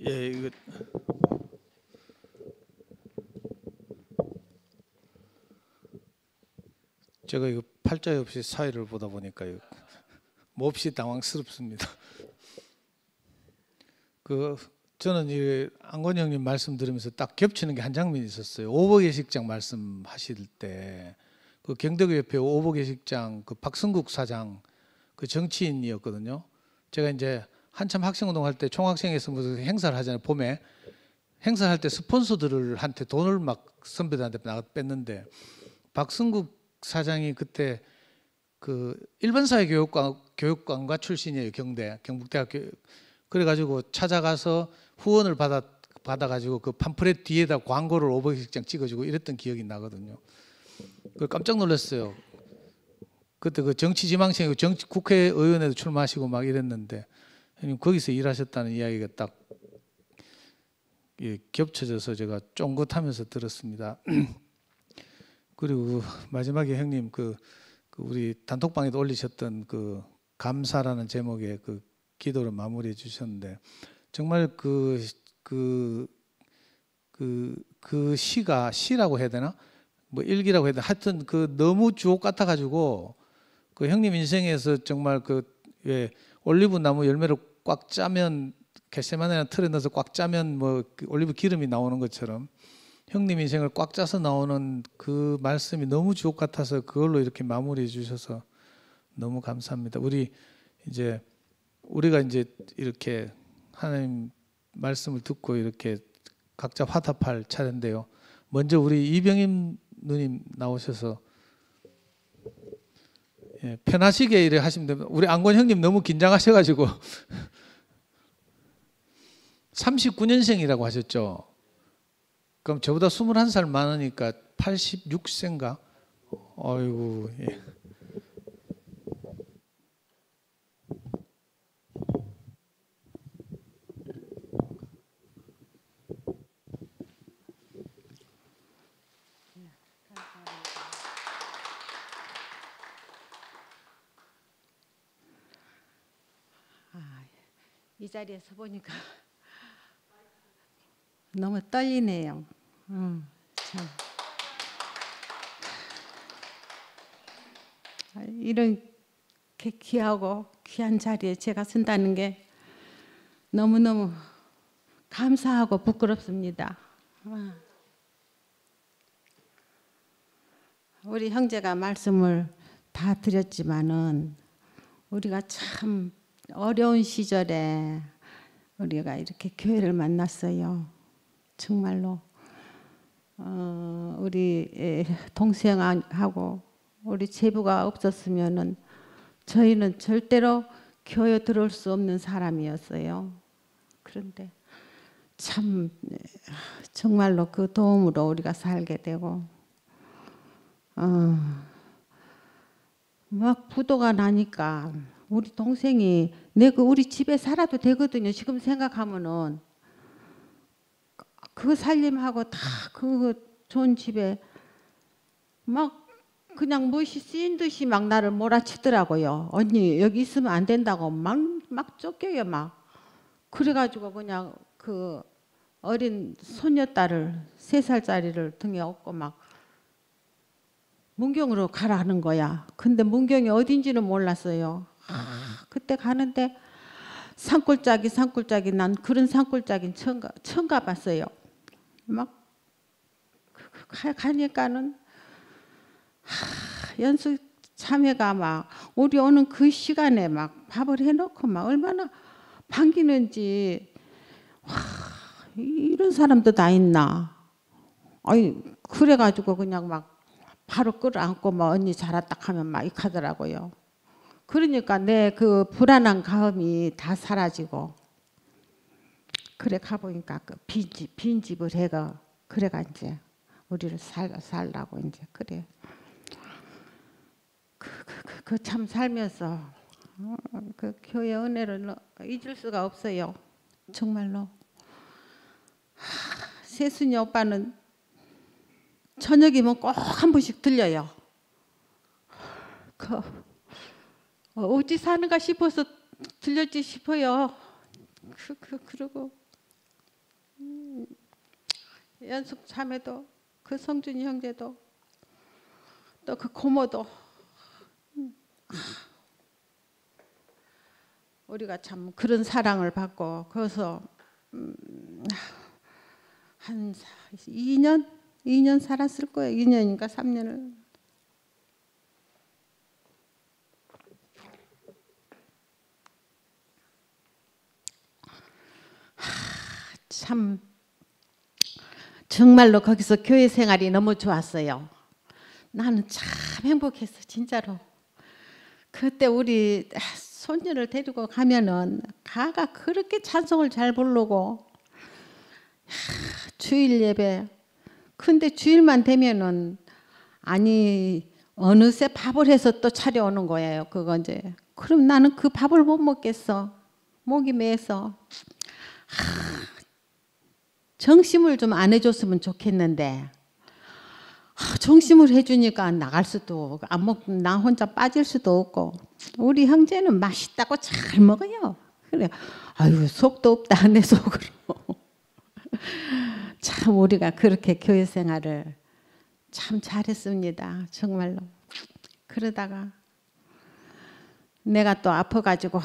예, 이거 제가 이거 팔자에 없이 사회를 보다 보니까 몹시 당황스럽습니다. 저는 이 안건희 형님 말씀 들으면서 딱 겹치는 게 한 장면이 있었어요. 오복예식장 말씀하실 때 그 경덕협회 오복예식장 그 박승국 사장 그 정치인이었거든요. 제가 이제 한참 학생운동할 때 총학생회에서 무슨 행사를 하잖아요. 봄에 행사할 때 스폰서들한테 돈을 막 선배들한테 뺐는데 박승국 사장이 그때 그 일반사회교육관과 출신이에요. 경북대학교. 그래가지고 찾아가서 후원을 받아가지고 그 팜프렛 뒤에다 광고를 오복예식장 찍어주고 이랬던 기억이 나거든요. 깜짝 놀랐어요. 그때 그 정치지망생 국회의원에도 출마하시고 막 이랬는데 거기서 일하셨다는 이야기가 딱 겹쳐져서 제가 쫑긋하면서 들었습니다. 그리고 마지막에 형님 우리 단톡방에도 올리셨던 그 감사라는 제목의 그 기도를 마무리해 주셨는데 정말 시라고 해야 되나? 뭐 일기라고 해야 되나? 하여튼 너무 주옥 같아 가지고 그 형님 인생에서 정말 올리브 나무 열매를 꽉 짜면 겟세마네라는 틀에 넣어서 꽉 짜면 뭐 올리브 기름이 나오는 것처럼 형님 인생을 꽉 짜서 나오는 그 말씀이 너무 주옥 같아서 그걸로 이렇게 마무리해 주셔서 너무 감사합니다. 우리가 이제 이렇게 하나님 말씀을 듣고 이렇게 각자 화답할 차례인데요. 먼저 우리 이병임 누님 나오셔서 편하시게 이래 하시면 됩니다. 우리 안건 형님 너무 긴장하셔가지고 39년생이라고 하셨죠? 그럼 저보다 21살 많으니까 86세인가? 어이구, 예. 이 자리에서 보니까 너무 떨리네요. 참. 이렇게 귀하고 귀한 자리에 제가 쓴다는 게 너무너무 감사하고 부끄럽습니다. 우리 형제가 말씀을 다 드렸지만은 우리가 참 어려운 시절에 우리가 이렇게 교회를 만났어요. 정말로 우리 동생하고 우리 제부가 없었으면은 저희는 절대로 교회 들어올 수 없는 사람이었어요. 그런데 참 정말로 그 도움으로 우리가 살게 되고 막 부도가 나니까 우리 동생이 우리 집에 살아도 되거든요. 지금 생각하면은 그 살림하고 다 그 좋은 집에 막 그냥 무엇이 쓰인 듯이 막 나를 몰아치더라고요. 언니 여기 있으면 안 된다고 막 쫓겨요 막. 그래가지고 그냥 그 어린 소녀딸을 3살짜리를 등에 업고 막 문경으로 가라는 거야. 근데 문경이 어딘지는 몰랐어요. 그때 가는데 산골짜기 난 그런 산골짜기는 처음 가봤어요. 막 가니까는 연수 자매가 막 우리 오는 그 시간에 막 밥을 해놓고 막 얼마나 반기는지 와 이런 사람도 다 있나. 아니 그래가지고 그냥 막 바로 끌어안고 막 언니 잘했다 하면 막 이카더라고요. 그러니까 내 그 불안한 가음이 다 사라지고 그래 가보니까 그 빈집을 해가 그래가 이제 우리를 살라고 이제 그래 그 참 살면서 그 교회 은혜를 잊을 수가 없어요. 정말로. 세순이 오빠는 저녁이면 꼭 한 번씩 들려요. 어디 사는가 싶어서 들렸지 싶어요. 그러고 연숙 자매도 그 성준이 형제도 또 그 고모도 우리가 참 그런 사랑을 받고 거기서 한 2년 살았을 거예요. 2년인가 3년을. 참 정말로 거기서 교회 생활이 너무 좋았어요. 나는 참 행복했어, 진짜로. 그때 우리 손녀를 데리고 가면은 가가 그렇게 찬송을 잘 부르고 주일 예배. 근데 주일만 되면은 아니 어느새 밥을 해서 또 차려오는 거예요. 그거 이제. 그럼 나는 그 밥을 못 먹겠어. 목이 메서. 정심을 좀 안 해줬으면 좋겠는데 정심을 해주니까 나갈 수도 안 먹고 나 혼자 빠질 수도 없고 우리 형제는 맛있다고 잘 먹어요. 그래, 아유 속도 없다 내 속으로. 참 우리가 그렇게 교회 생활을 참 잘했습니다. 정말로. 그러다가 내가 또 아파가지고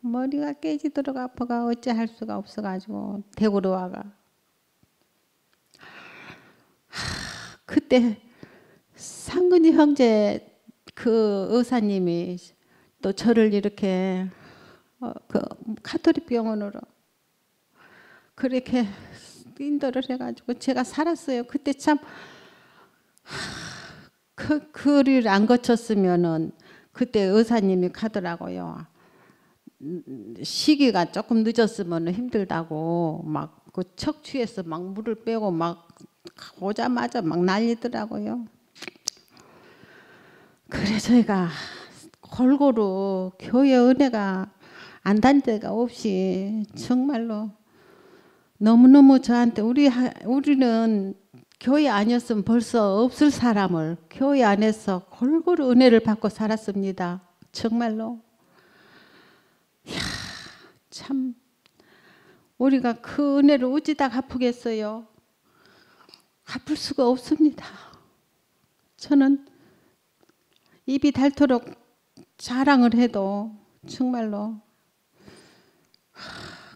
머리가 깨지도록 아파가 어찌 할 수가 없어가지고 대구로 와가. 그때 상근이 형제 그 의사님이 또 저를 이렇게 그 가톨릭 병원으로 그렇게 인도를 해가지고 제가 살았어요. 그때 참 그를 안 거쳤으면은 그때 의사님이 가더라고요. 시기가 조금 늦었으면 힘들다고 막 그 척추에서 막 물을 빼고 막 오자마자 막 난리더라고요. 그래 저희가 골고루 교회 은혜가 안 단 데가 없이 정말로 너무너무 저한테 우리는 교회 아니었으면 벌써 없을 사람을 교회 안에서 골고루 은혜를 받고 살았습니다. 정말로. 이야, 참 우리가 그 은혜를 어찌다 갚으겠어요. 갚을 수가 없습니다. 저는 입이 닳도록 자랑을 해도 정말로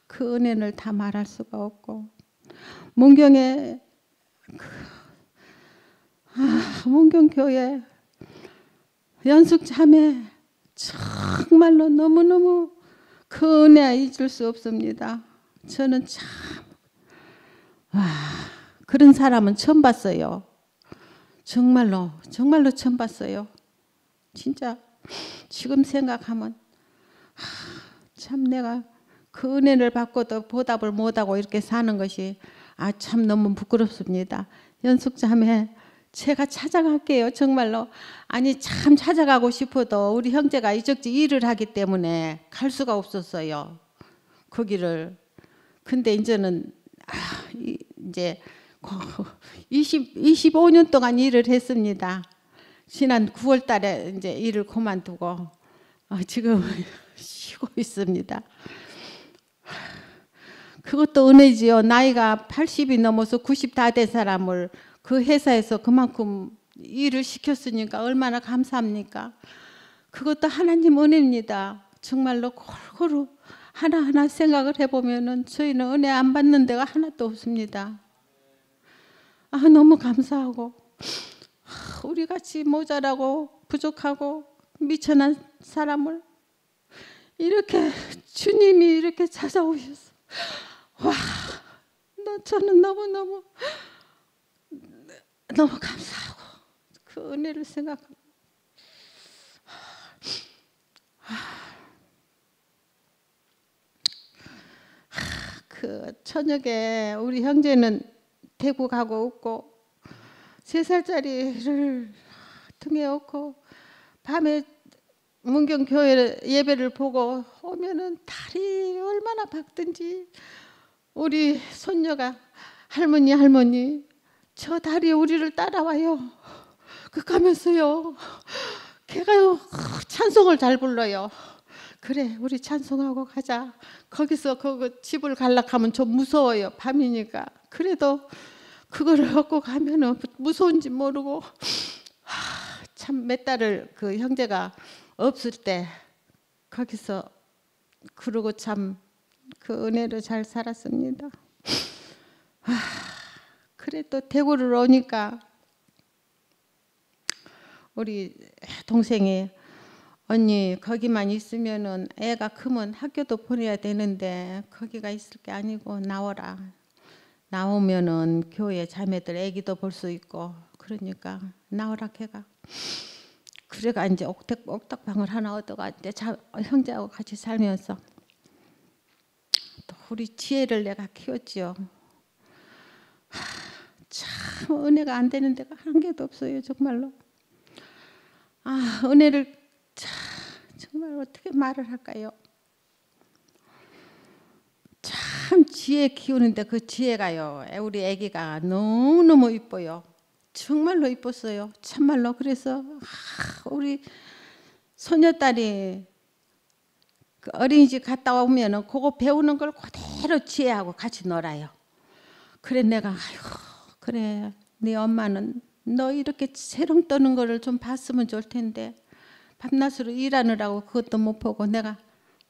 그 은혜를 다 말할 수가 없고 문경에 문경교회 연숙 자매 정말로 너무너무 그 은혜 잊을 수 없습니다. 저는 참 그런 사람은 처음 봤어요. 정말로 정말로 처음 봤어요. 진짜 지금 생각하면 참 내가 그 은혜를 받고도 보답을 못하고 이렇게 사는 것이 참 너무 부끄럽습니다. 연숙 자매 제가 찾아갈게요. 정말로. 아니 참 찾아가고 싶어도 우리 형제가 이적지 일을 하기 때문에 갈 수가 없었어요. 거기를. 근데 이제는 이제 25년 동안 일을 했습니다. 지난 9월 달에 이제 일을 그만두고 지금 쉬고 있습니다. 그것도 은혜지요. 나이가 80이 넘어서 90 다 된 사람을 그 회사에서 그만큼 일을 시켰으니까 얼마나 감사합니까? 그것도 하나님 은혜입니다. 정말로 골고루 하나하나 생각을 해보면은 저희는 은혜 안 받는 데가 하나도 없습니다. 너무 감사하고 우리 같이 모자라고 부족하고 미천한 사람을 이렇게 주님이 이렇게 찾아오셔서 저는 너무 감사하고 그 은혜를 생각하고 그 저녁에 우리 형제는 대구 가고 없고 3살짜리를 등에 업고 밤에 문경교회 예배를 보고 오면은 다리 얼마나 박든지 우리 손녀가 할머니 저 다리 우리를 따라와요. 그 가면서요 걔가요 찬송을 잘 불러요. 그래 우리 찬송하고 가자. 거기서 그 집을 갈락하면 좀 무서워요. 밤이니까. 그래도 그거를 얻고 가면은 무서운지 모르고 참 몇 달을 그 형제가 없을 때 거기서 그러고 참 그 은혜로 잘 살았습니다. 그래 또 대구를 오니까 우리 동생이 언니 거기만 있으면은 애가 크면 학교도 보내야 되는데 거기가 있을 게 아니고 나오라. 나오면은 교회 자매들 애기도 볼 수 있고 그러니까 나오라 걔가. 그래가 이제 옥탑방을 하나 얻어가 이제 형제하고 같이 살면서 또 우리 지혜를 내가 키웠지요. 참 은혜가 안 되는 데가 한 개도 없어요 정말로. 은혜를 정말 어떻게 말을 할까요? 참 지혜 키우는데 그 지혜가요 우리 아기가 너무너무 이뻐요. 정말로 이뻤어요. 참말로. 그래서 우리 소녀딸이 그 어린이집 갔다 오면은 그거 배우는 걸 그대로 지혜하고 같이 놀아요. 그래 내가 아이고 그래 네 엄마는 너 이렇게 새롱 떠는 거를 좀 봤으면 좋을 텐데 밤낮으로 일하느라고 그것도 못 보고 내가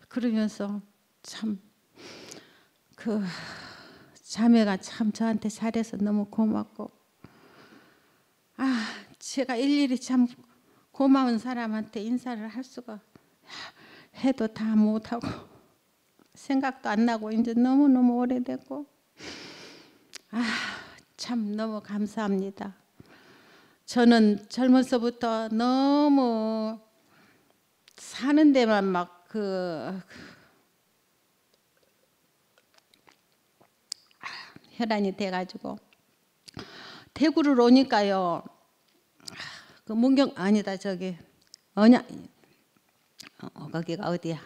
그러면서 참 그 자매가 참 저한테 잘해서 너무 고맙고 제가 일일이 참 고마운 사람한테 인사를 할 수가 해도 다 못하고 생각도 안 나고 이제 너무너무 오래됐고 참 너무 감사합니다. 저는 젊어서부터 너무 사는 데만 막 혈안이 돼가지고 대구를 오니까요. 그 문경 아니다 저기 거기가 어디야?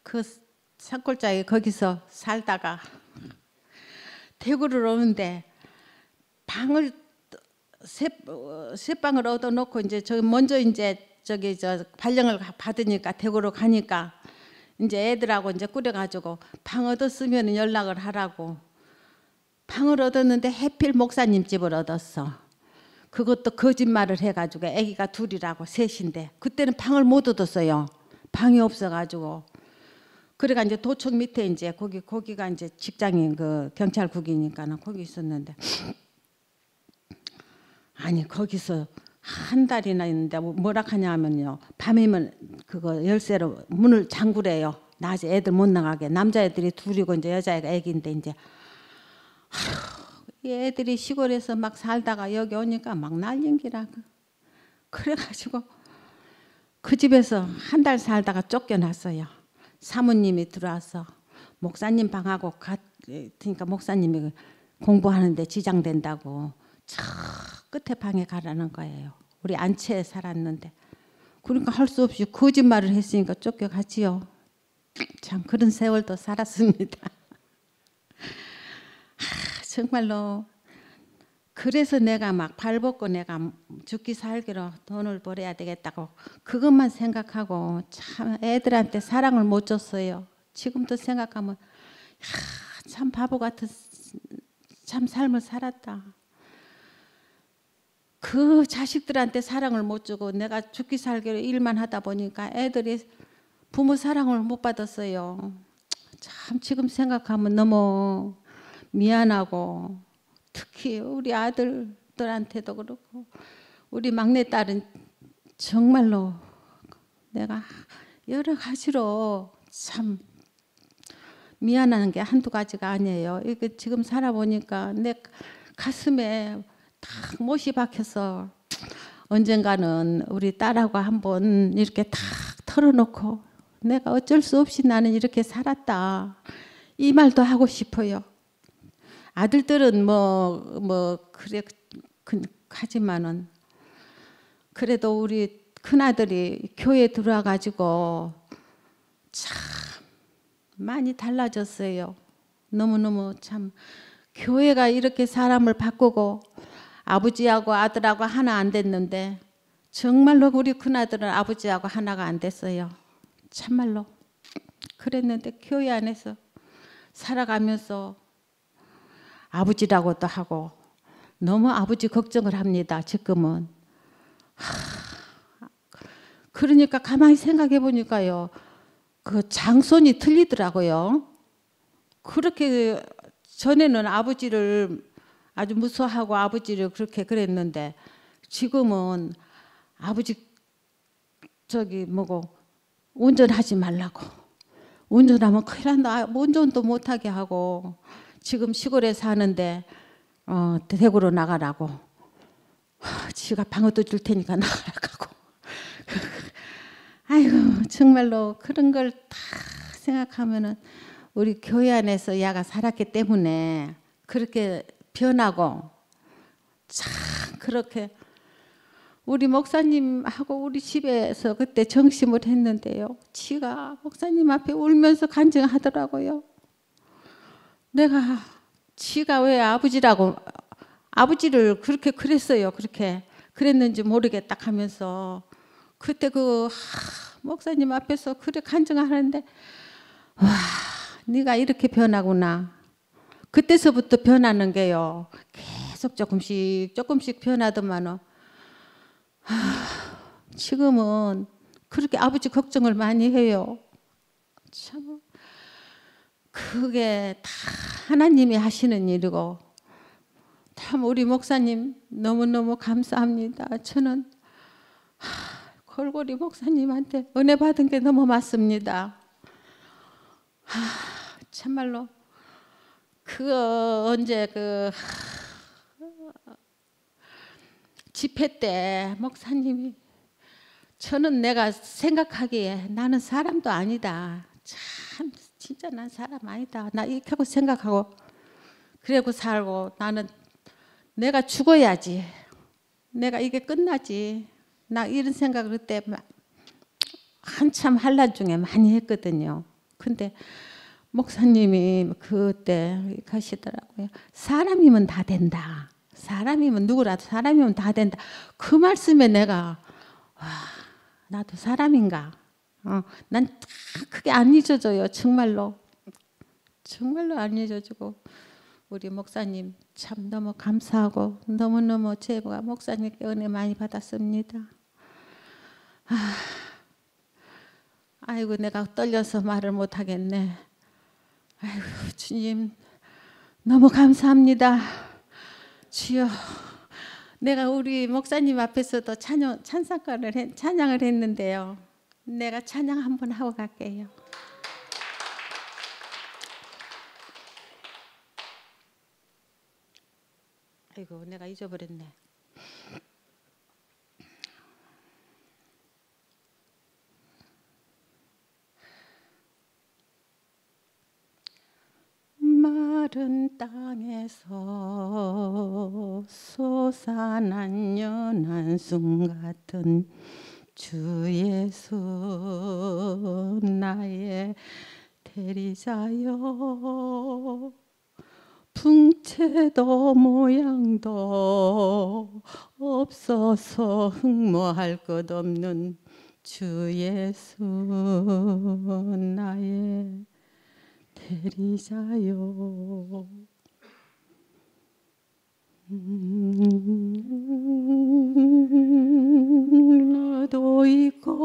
그 산골짜기 거기서 살다가 대구를 오는데 방을 세 방을 얻어놓고 이제 저 먼저 이제 저기 발령을 받으니까 대구로 가니까 이제 애들하고 이제 꾸려가지고 방 얻었으면 연락을 하라고 방을 얻었는데 해필 목사님 집을 얻었어. 그것도 거짓말을 해가지고 아기가 둘이라고 셋인데 그때는 방을 못 얻었어요. 방이 없어가지고 그래가 이제 도청 밑에 이제 거기가 이제 직장인 그 경찰국이니까는 거기 있었는데 아니 거기서 한 달이나 있는데 뭐라 하냐면요 밤이면 그거 열쇠로 문을 잠그래요. 낮에 애들 못 나가게. 남자애들이 둘이고 이제 여자애가 애기인데 이제 이 애들이 시골에서 막 살다가 여기 오니까 막 난린기라. 그래가지고 그 집에서 한 달 살다가 쫓겨났어요. 사모님이 들어와서 목사님 방하고 그러니까 목사님이 공부하는데 지장된다고 저 끝에 방에 가라는 거예요. 우리 안채에 살았는데 그러니까 할 수 없이 거짓말을 했으니까 쫓겨갔지요. 참 그런 세월도 살았습니다. 정말로 그래서 내가 막 발벗고 내가 죽기 살기로 돈을 벌어야 되겠다고 그것만 생각하고 참 애들한테 사랑을 못 줬어요. 지금도 생각하면 참 바보 같은 참 삶을 살았다. 그 자식들한테 사랑을 못 주고 내가 죽기 살기로 일만 하다 보니까 애들이 부모 사랑을 못 받았어요. 참 지금 생각하면 너무 미안하고 특히 우리 아들들한테도 그렇고 우리 막내딸은 정말로 내가 여러 가지로 참 미안한 게 한두 가지가 아니에요. 이게 지금 살아보니까 내 가슴에 탁 못이 박혀서 언젠가는 우리 딸하고 한번 이렇게 탁 털어놓고 내가 어쩔 수 없이 나는 이렇게 살았다. 이 말도 하고 싶어요. 아들들은 그래 하지만은 그래도 우리 큰 아들이 교회 들어와 가지고 참 많이 달라졌어요. 너무너무 참 교회가 이렇게 사람을 바꾸고 아버지하고 아들하고 하나 안 됐는데 정말로 우리 큰아들은 아버지하고 하나가 안 됐어요. 참말로. 그랬는데 교회 안에서 살아가면서 아버지라고도 하고 너무 아버지 걱정을 합니다. 지금은. 그러니까 가만히 생각해 보니까요. 그 장손이 틀리더라고요. 그렇게 전에는 아버지를 아주 무서워하고 아버지를 그렇게 그랬는데 지금은 아버지 운전하지 말라고. 운전하면 큰일 난다. 운전도 못하게 하고 지금 시골에 사는데 대구로 나가라고. 지가 방어도 줄 테니까 나가라고. 아이고 정말로 그런 걸 다 생각하면은 우리 교회 안에서 야가 살았기 때문에 그렇게 변하고 참 그렇게 우리 목사님하고 우리 집에서 그때 정심을 했는데요. 지가 목사님 앞에 울면서 간증하더라고요. 내가 지가 왜 아버지를 그렇게 그랬어요. 그렇게 그랬는지 모르겠다 하면서 그때 목사님 앞에서 그래 간증하는데 와 네가 이렇게 변하구나. 그때서부터 변하는 게요. 계속 조금씩 변하더만은 지금은 그렇게 아버지 걱정을 많이 해요. 참 그게 다 하나님이 하시는 일이고 참 우리 목사님 너무너무 감사합니다. 저는 골고리 목사님한테 은혜 받은 게 너무 많습니다. 참말로 언제 집회 때 목사님이 저는 내가 생각하기에 나는 사람도 아니다. 참 진짜 난 사람 아니다. 나 이렇게 하고 생각하고 그러고 살고 나는 내가 죽어야지. 내가 이게 끝나지. 나 이런 생각을 그때 한참 한란 중에 많이 했거든요. 근데 목사님이 그때 가시더라고요. 사람이면 다 된다. 사람이면 누구라도 사람이면 다 된다. 그 말씀에 내가 와, 나도 사람인가? 난 그게 안 잊어져요. 정말로. 정말로 안 잊어지고 우리 목사님 참 너무 감사하고 너무너무 제가 목사님께 은혜 많이 받았습니다. 아이고 내가 떨려서 말을 못하겠네. 아이고 주님 너무 감사합니다. 주여 내가 우리 목사님 앞에서도 찬양을 했는데요. 내가 찬양 한번 하고 갈게요. 아이고 내가 잊어버렸네. 마른 땅에서 솟아난 연한 숨 같은 주 예수 나의 대리자여 풍채도 모양도 없어서 흠모할 것 없는 주 예수 나의 대리자요 나도 있고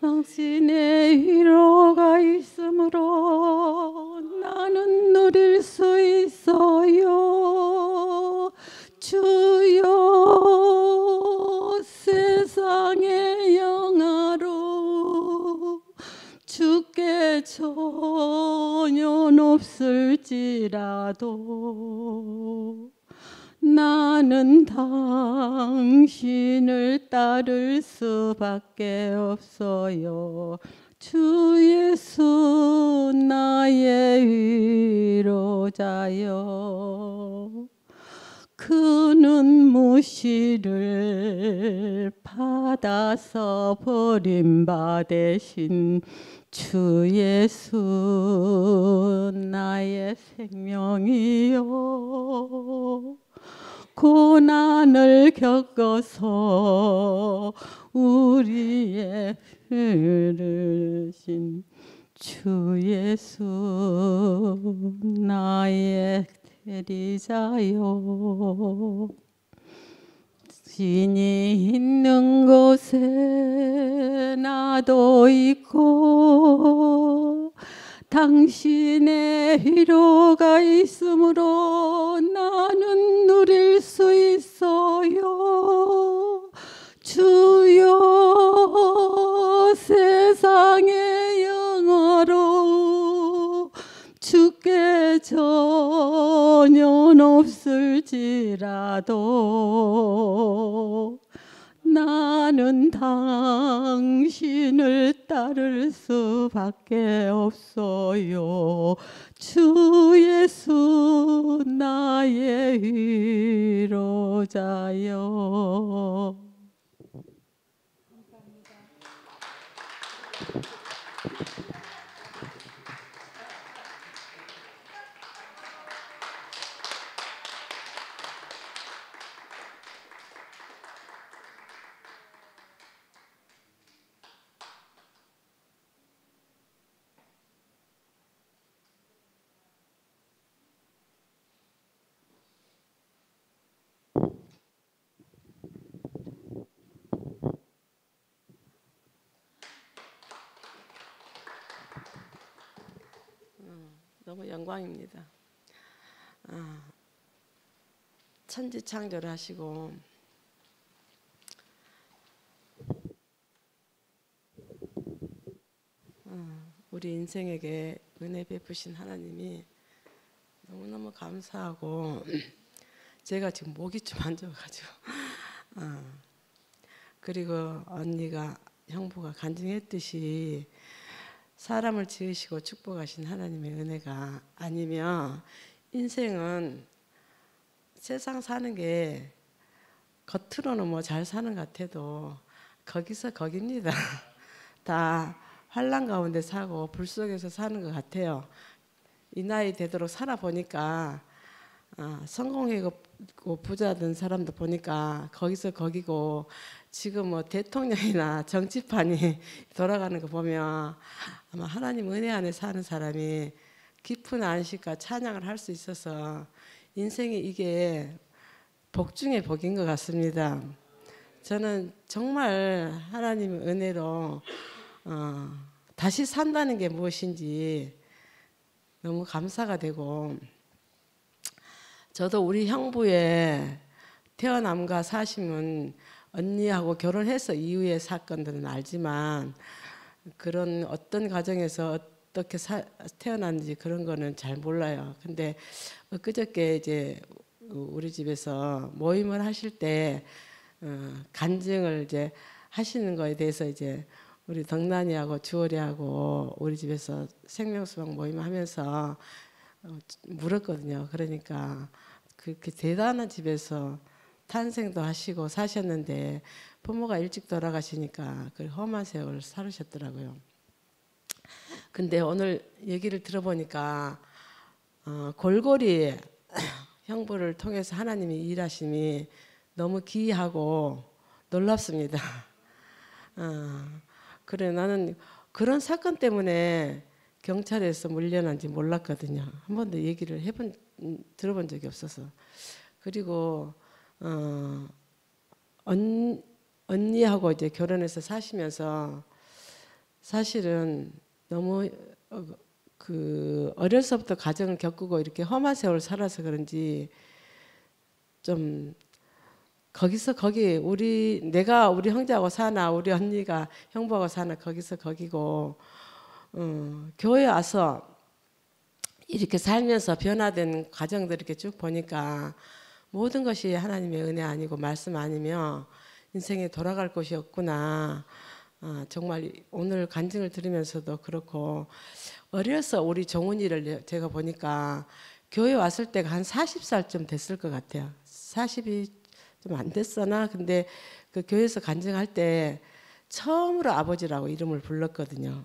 당신의 위로가 있으므로 나는 누릴 수 있어요. 주여 세상의 영화로 주께 전혀 없을지라도 나는 당신을 따를 수밖에 없어요. 주 예수 나의 위로자여 그는 무시를 받아서 버림받으신 주 예수 나의 생명이요 고난을 겪어서 우리의 흐르신 주 예수 나의 대리자요. 신이 있는 곳에 나도 있고 당신의 위로가 있으므로 나는 누릴 수 있어요. 주여 세상의 영화로 주께 전혀 없을지라도 나는 당신을 따를 수밖에 없어요. 주 예수 나의 위로자요. 너무 영광입니다. 천지 창조를 하시고 우리 인생에게 은혜 베푸신 하나님이 너무너무 감사하고 제가 지금 목이 좀 안 좋아가지고 그리고 언니가 형부가 간증했듯이 사람을 지으시고 축복하신 하나님의 은혜가 아니면 인생은 세상 사는 게 겉으로는 뭐 잘 사는 것 같아도 거기서 거깁니다. 다 환난 가운데 사고 불 속에서 사는 것 같아요. 이 나이 되도록 살아보니까 성공하고 부자 된 사람도 보니까 거기서 거기고 지금 뭐 대통령이나 정치판이 돌아가는 거 보면 아마 하나님 은혜 안에 사는 사람이 깊은 안식과 찬양을 할 수 있어서 인생이 이게 복 중에 복인 것 같습니다. 저는 정말 하나님의 은혜로 다시 산다는 게 무엇인지 너무 감사가 되고 저도 우리 형부의 태어남과 사심은 언니하고 결혼해서 이후의 사건들은 알지만 그런 어떤 가정에서 어떻게 태어났는지 그런 거는 잘 몰라요. 근데 엊그저께 이제 우리 집에서 모임을 하실 때 간증을 이제 하시는 거에 대해서 이제 우리 덕난이하고 주월이하고 우리 집에서 생명수박 모임을 하면서 물었거든요. 그러니까 그렇게 대단한 집에서 탄생도 하시고 사셨는데 부모가 일찍 돌아가시니까 그 험한 세월을 살으셨더라고요. 근데 오늘 얘기를 들어보니까 골고리 형부를 통해서 하나님이 일하심이 너무 기이하고 놀랍습니다. 그래 나는 그런 사건 때문에 경찰에서 물려난지 몰랐거든요. 한 번도 얘기를 들어본 적이 없어서. 그리고 언니하고 이제 결혼해서 사시면서 사실은 너무 어려서부터 가정을 겪고 이렇게 험한 세월을 살아서 그런지 좀 거기서 거기 내가 우리 형제하고 사나 우리 언니가 형부하고 사나 거기서 거기고 교회 와서 이렇게 살면서 변화된 과정들 이렇게 쭉 보니까 모든 것이 하나님의 은혜 아니고 말씀 아니며 인생에 돌아갈 곳이 없구나. 정말 오늘 간증을 들으면서도 그렇고 어려서 우리 정훈이를 제가 보니까 교회 왔을 때가 한 40살쯤 됐을 것 같아요. 40이 좀 안 됐어나 근데 그 교회에서 간증할 때 처음으로 아버지라고 이름을 불렀거든요.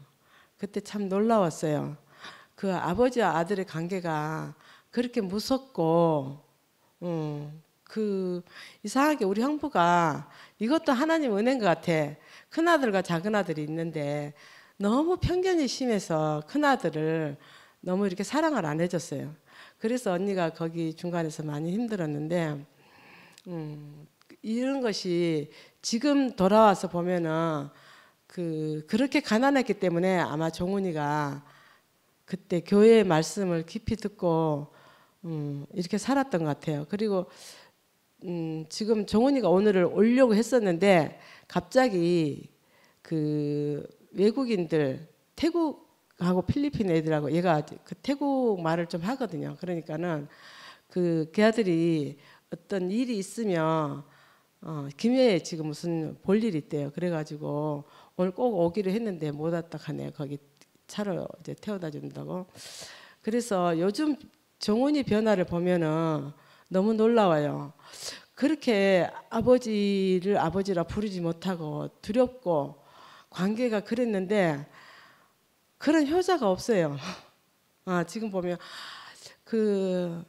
그때 참 놀라웠어요. 그 아버지와 아들의 관계가 그렇게 무섭고 그 이상하게 우리 형부가 이것도 하나님 은혜인 것 같아. 큰아들과 작은아들이 있는데 너무 편견이 심해서 큰아들을 너무 이렇게 사랑을 안 해줬어요. 그래서 언니가 거기 중간에서 많이 힘들었는데 이런 것이 지금 돌아와서 보면은 그렇게 가난했기 때문에 아마 종훈이가 그때 교회의 말씀을 깊이 듣고 이렇게 살았던 것 같아요. 그리고 지금 종훈이가 오늘을 오려고 했었는데 갑자기 그 외국인들 태국하고 필리핀 애들하고 얘가 그 태국 말을 좀 하거든요. 그러니까는 그 아들이 어떤 일이 있으면 김해에 지금 무슨 볼 일이 있대요. 그래가지고 오늘 꼭 오기로 했는데 못 왔다 하네요. 거기 차로 이제 태워다 준다고. 그래서 요즘 종훈이 변화를 보면은 너무 놀라워요. 그렇게 아버지를 아버지라 부르지 못하고 두렵고 관계가 그랬는데 그런 효자가 없어요. 지금 보면 그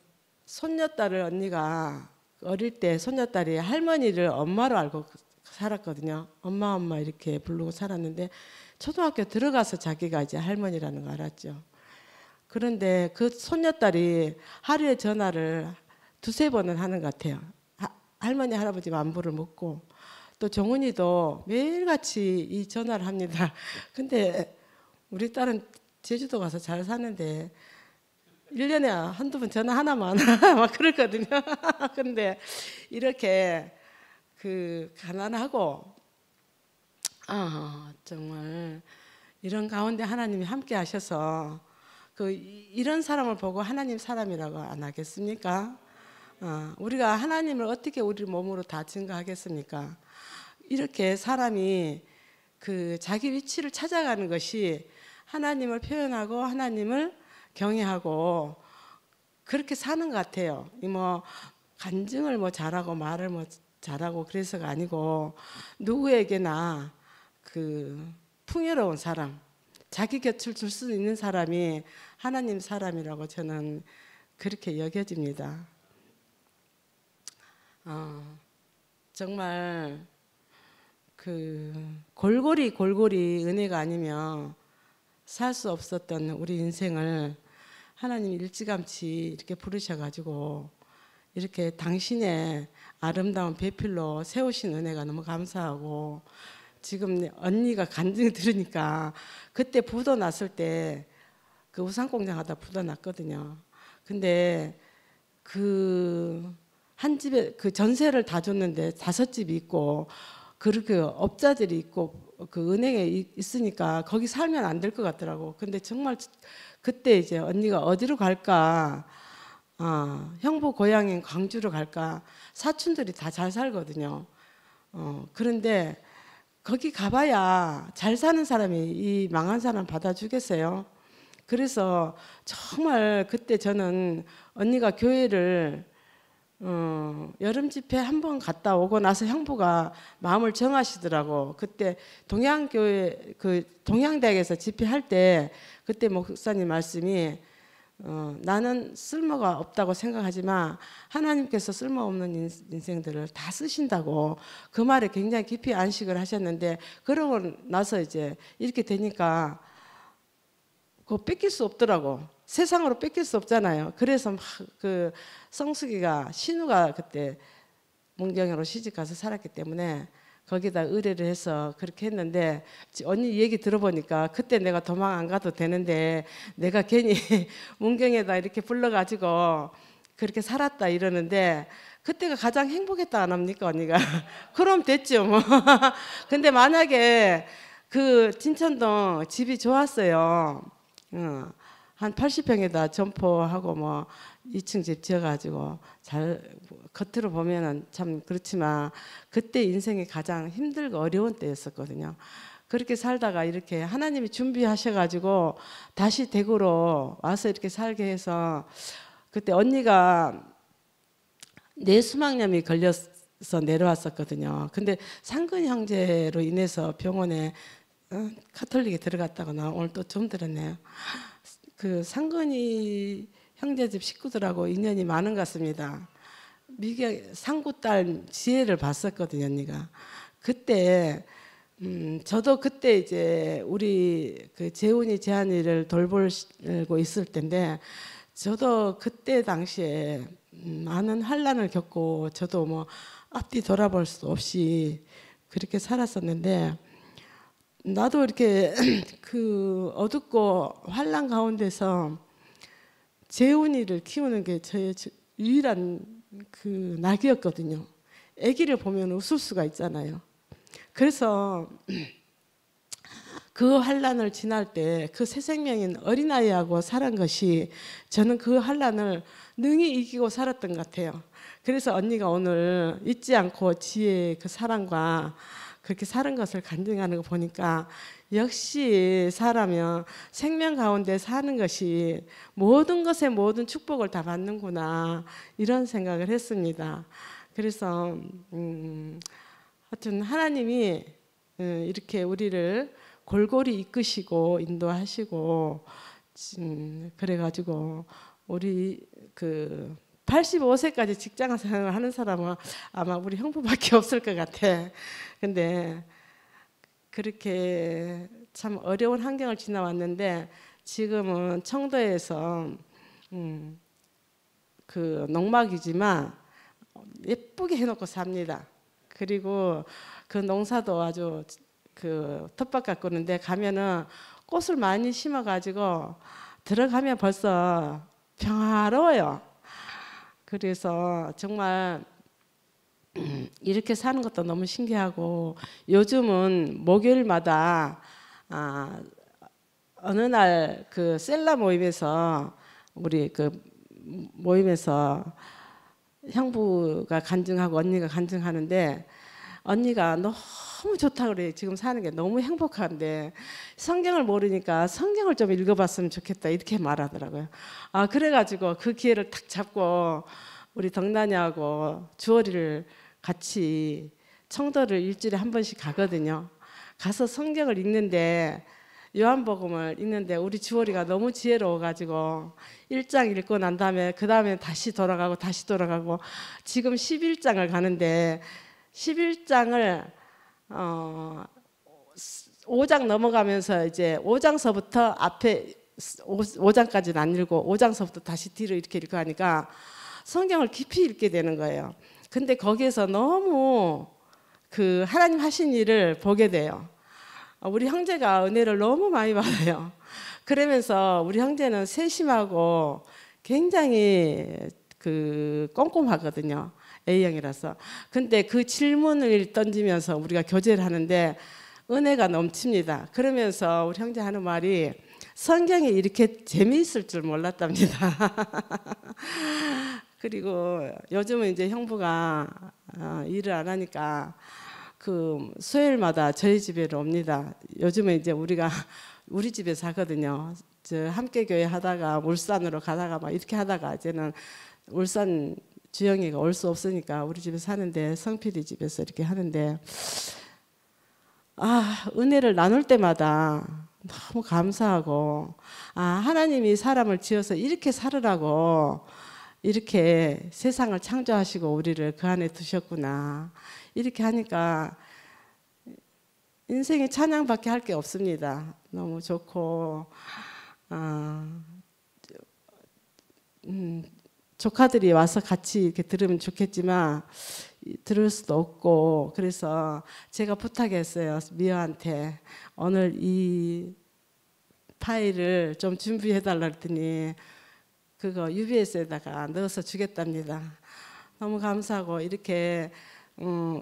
손녀딸을 언니가 어릴 때 손녀딸이 할머니를 엄마로 알고 살았거든요. 엄마 엄마 이렇게 부르고 살았는데 초등학교 들어가서 자기가 이제 할머니라는 걸 알았죠. 그런데 그 손녀딸이 하루에 전화를 두세 번은 하는 것 같아요. 할머니 할아버지 안부를 묻고 또 종훈이도 매일같이 이 전화를 합니다. 근데 우리 딸은 제주도 가서 잘 사는데 1년에 한두 번 전화 하나만 막 그랬거든요. 근데 이렇게 그 가난하고 정말 이런 가운데 하나님이 함께 하셔서 이런 사람을 보고 하나님 사람이라고 안 하겠습니까? 우리가 하나님을 어떻게 우리 몸으로 다 증거하겠습니까? 이렇게 사람이 그 자기 위치를 찾아가는 것이 하나님을 표현하고 하나님을 경외하고 그렇게 사는 것 같아요. 뭐 간증을 뭐 잘하고 말을 뭐 잘하고 그래서가 아니고 누구에게나 그 풍요로운 사람, 자기 곁을 줄 수 있는 사람이 하나님 사람이라고 저는 그렇게 여겨집니다. 정말 그 골고리 은혜가 아니면 살 수 없었던 우리 인생을 하나님 일찌감치 이렇게 부르셔가지고 이렇게 당신의 아름다운 배필로 세우신 은혜가 너무 감사하고 지금 언니가 간증 들으니까 그때 부도 났을 때 그 우산공장 하다 부도 났거든요. 근데 그 한 집에 그 전세를 다 줬는데 5집이 있고 그렇게 업자들이 있고 그 은행에 있으니까 거기 살면 안 될 것 같더라고. 근데 정말 그때 이제 언니가 어디로 갈까? 형부 고향인 광주로 갈까? 사촌들이 다 잘 살거든요. 그런데 거기 가봐야 잘 사는 사람이 이 망한 사람 받아주겠어요? 그래서 정말 그때 저는 언니가 교회를 여름 집회 한 번 갔다 오고 나서 형부가 마음을 정하시더라고. 그때 동양교회 그 동양대학에서 집회할 때 그때 목사님 말씀이 나는 쓸모가 없다고 생각하지만 하나님께서 쓸모없는 인생들을 다 쓰신다고 그 말에 굉장히 깊이 안식을 하셨는데 그러고 나서 이제 이렇게 되니까 그거 뺏길 수 없더라고. 세상으로 뺏길 수 없잖아요. 그래서 막 그 성숙이가 신우가 그때 문경으로 시집가서 살았기 때문에 거기다 의뢰를 해서 그렇게 했는데 언니 얘기 들어보니까 그때 내가 도망 안 가도 되는데 내가 괜히 문경에다 이렇게 불러가지고 그렇게 살았다 이러는데 그때가 가장 행복했다 안 합니까 언니가? 그럼 됐죠 뭐. 근데 만약에 그 진천동 집이 좋았어요. 한 80평에다 점포하고 뭐 2층 집 지어가지고 잘 겉으로 보면은 참 그렇지만 그때 인생이 가장 힘들고 어려운 때였었거든요. 그렇게 살다가 이렇게 하나님이 준비하셔가지고 다시 대구로 와서 이렇게 살게 해서 그때 언니가 뇌수막염이 걸려서 내려왔었거든요. 근데 상근 형제로 인해서 병원에 카톨릭에 들어갔다고 나 오늘 또 좀 들었네요. 그 상근이 형제 집 식구들하고 인연이 많은 것 같습니다. 미경 상구딸 지혜를 봤었거든요, 언니가. 그때 저도 그때 이제 우리 그 재훈이 재한이를 돌보고 있을 때인데 저도 그때 당시에 많은 환난을 겪고 저도 뭐 앞뒤 돌아볼 수 없이 그렇게 살았었는데 나도 이렇게 그 어둡고 환난 가운데서 재훈이를 키우는 게 저의 유일한 그 낙이었거든요. 아기를 보면 웃을 수가 있잖아요. 그래서 그 환난을 지날 때 그 새 생명인 어린아이하고 살은 것이 저는 그 환난을 능히 이기고 살았던 것 같아요. 그래서 언니가 오늘 잊지 않고 지혜의 그 사랑과 그렇게 사는 것을 간증하는 거 보니까 역시 사람은 생명 가운데 사는 것이 모든 것에 모든 축복을 다 받는구나 이런 생각을 했습니다. 그래서 하여튼 하나님이 이렇게 우리를 골고루 이끄시고 인도하시고 그래가지고 우리 그 85세까지 직장 생활을 하는 사람은 아마 우리 형부밖에 없을 것 같아. 근데 그렇게 참 어려운 환경을 지나왔는데 지금은 청도에서 그 농막이지만 예쁘게 해놓고 삽니다. 그리고 그 농사도 아주 그 텃밭 가꾸는데 가면은 꽃을 많이 심어가지고 들어가면 벌써 평화로워요. 그래서 정말 이렇게 사는 것도 너무 신기하고 요즘은 목요일마다 어느 날 그 셀라 모임에서 우리 그 모임에서 형부가 간증하고 언니가 간증하는데 언니가 너무 좋다고 그래. 지금 사는 게 너무 행복한데 성경을 모르니까 성경을 좀 읽어봤으면 좋겠다 이렇게 말하더라고요. 그래가지고 그 기회를 탁 잡고 우리 덕난이하고 주월이를 같이 청도를 일주일에 한 번씩 가거든요. 가서 성경을 읽는데 요한복음을 읽는데 우리 주월이가 너무 지혜로워가지고 1장 읽고 난 다음에 그 다음에 다시 돌아가고 지금 11장을 가는데 11장을 5장 넘어가면서 이제 5장서부터 앞에 5장까지는 안 읽고 5장서부터 다시 뒤로 이렇게 읽고 하니까 성경을 깊이 읽게 되는 거예요. 근데 거기에서 너무 그 하나님 하신 일을 보게 돼요. 우리 형제가 은혜를 너무 많이 받아요. 그러면서 우리 형제는 세심하고 굉장히 그 꼼꼼하거든요. A형이라서. 근데 그 질문을 던지면서 우리가 교제를 하는데 은혜가 넘칩니다. 그러면서 우리 형제 하는 말이 성경이 이렇게 재미있을 줄 몰랐답니다. 그리고 요즘은 이제 형부가 일을 안 하니까 그 수요일마다 저희 집에로 옵니다. 요즘은 이제 우리가 우리 집에서 하거든요. 저 함께 교회 하다가 울산으로 가다가 막 이렇게 하다가 이제는 울산 주영이가 올 수 없으니까 우리 집에서 하는데 성필이 집에서 이렇게 하는데 은혜를 나눌 때마다 너무 감사하고 하나님이 사람을 지어서 이렇게 살으라고 이렇게 세상을 창조하시고 우리를 그 안에 두셨구나 이렇게 하니까 인생에 찬양밖에 할 게 없습니다. 너무 좋고 조카들이 와서 같이 이렇게 들으면 좋겠지만 들을 수도 없고 그래서 제가 부탁했어요. 미아한테 오늘 이 파일을 좀 준비해 달라 했더니 그거 UBS에다가 넣어서 주겠답니다. 너무 감사하고 이렇게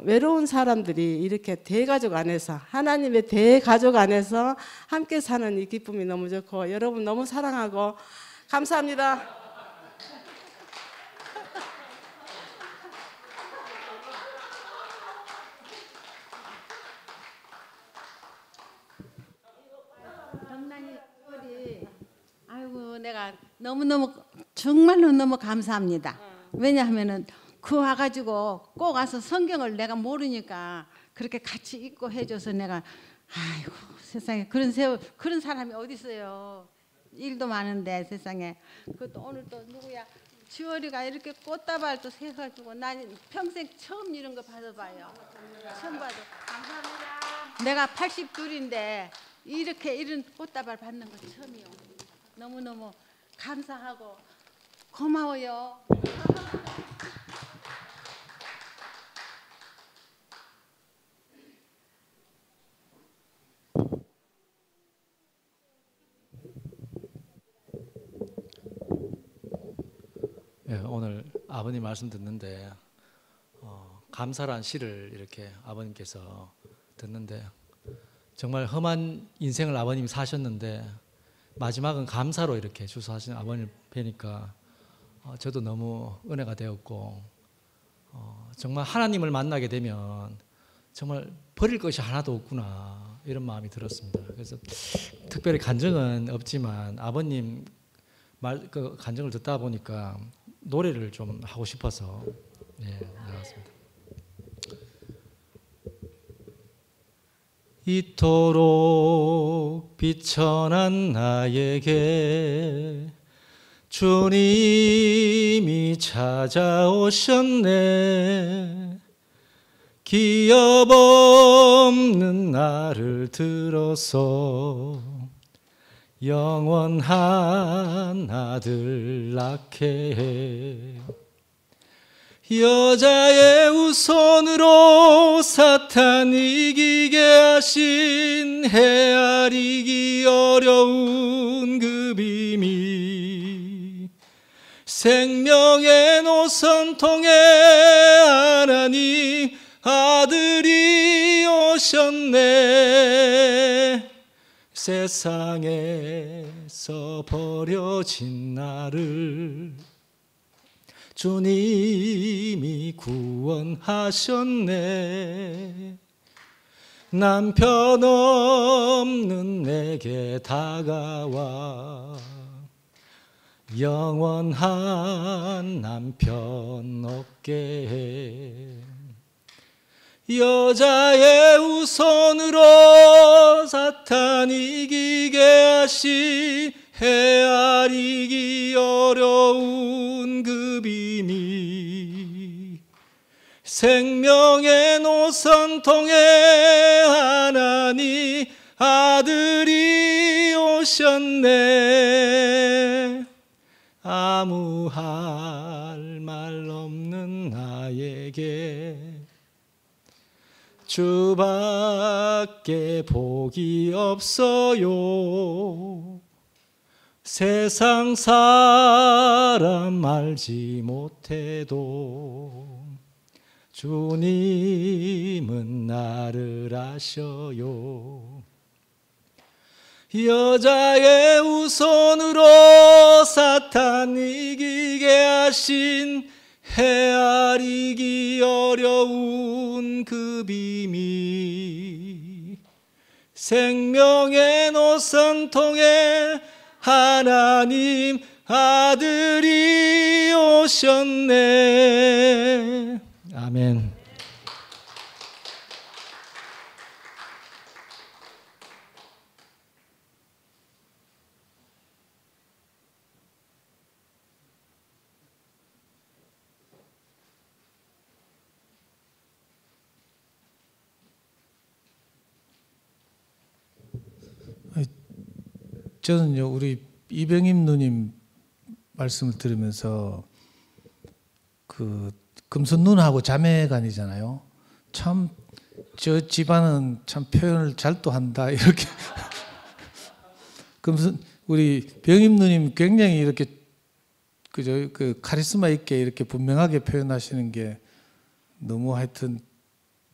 외로운 사람들이 이렇게 대가족 안에서 하나님의 대가족 안에서 함께 사는 이 기쁨이 너무 좋고 여러분 너무 사랑하고 감사합니다. 아이고 내가 너무너무 정말로 너무 감사합니다. 왜냐하면은 그 와가지고 꼭 와서 성경을 내가 모르니까 그렇게 같이 읽고 해줘서 내가 아이고 세상에 그런 사람이 어디 있어요. 일도 많은데 세상에 그것도 오늘 또 누구야 지월이가 이렇게 꽃다발도 세가지고 난 평생 처음 이런 거 받아봐요. 처음 받아. 감사합니다. 내가 82인데 이렇게 이런 꽃다발 받는 거 처음이요. 너무너무 감사하고 고마워요. 예, 오늘 아버님 말씀 듣는데 감사란 시를 이렇게 아버님께서 듣는데 정말 험한 인생을 아버님이 사셨는데 마지막은 감사로 이렇게 주소하시는 아버님을 뵈니까 저도 너무 은혜가 되었고 정말 하나님을 만나게 되면 정말 버릴 것이 하나도 없구나 이런 마음이 들었습니다. 그래서 특별히 간증은 없지만 아버님 그 간증을 듣다 보니까 노래를 좀 하고 싶어서 나왔습니다. 이토록 비천한 나에게 주님이 찾아오셨네. 기업 없는 나를 들어서 영원한 아들 낳게 해. 여자의 우선으로 사탄 이기게 하신 헤아리기 어려운 그 비밀, 생명의 노선 통해 하나님 아들이 오셨네. 세상에서 버려진 나를 주님이 구원하셨네. 남편 없는 내게 다가와 영원한 남편 얻게 해. 여자의 우선으로 사탄 이기게 하신 헤아리기 어려운 그 비밀, 생명의 노선 통해 하나님 아들이 오셨네. 아무 할 말 없는 나에게 주밖에 복이 없어요. 세상 사람 알지 못해도 주님은 나를 아셔요. 여자의 우선으로 사탄 이기게 하신 헤아리기 어려운 그 비밀, 생명의 노선 통해 하나님 아들이 오셨네. 아멘. 저는요, 우리 이병임 누님 말씀을 들으면서 그 금손 누나하고 자매간이잖아요. 참 저 집안은 참 표현을 잘 또 한다 이렇게. 금손 우리 병임 누님 굉장히 이렇게 그 카리스마 있게 이렇게 분명하게 표현하시는 게 너무 하여튼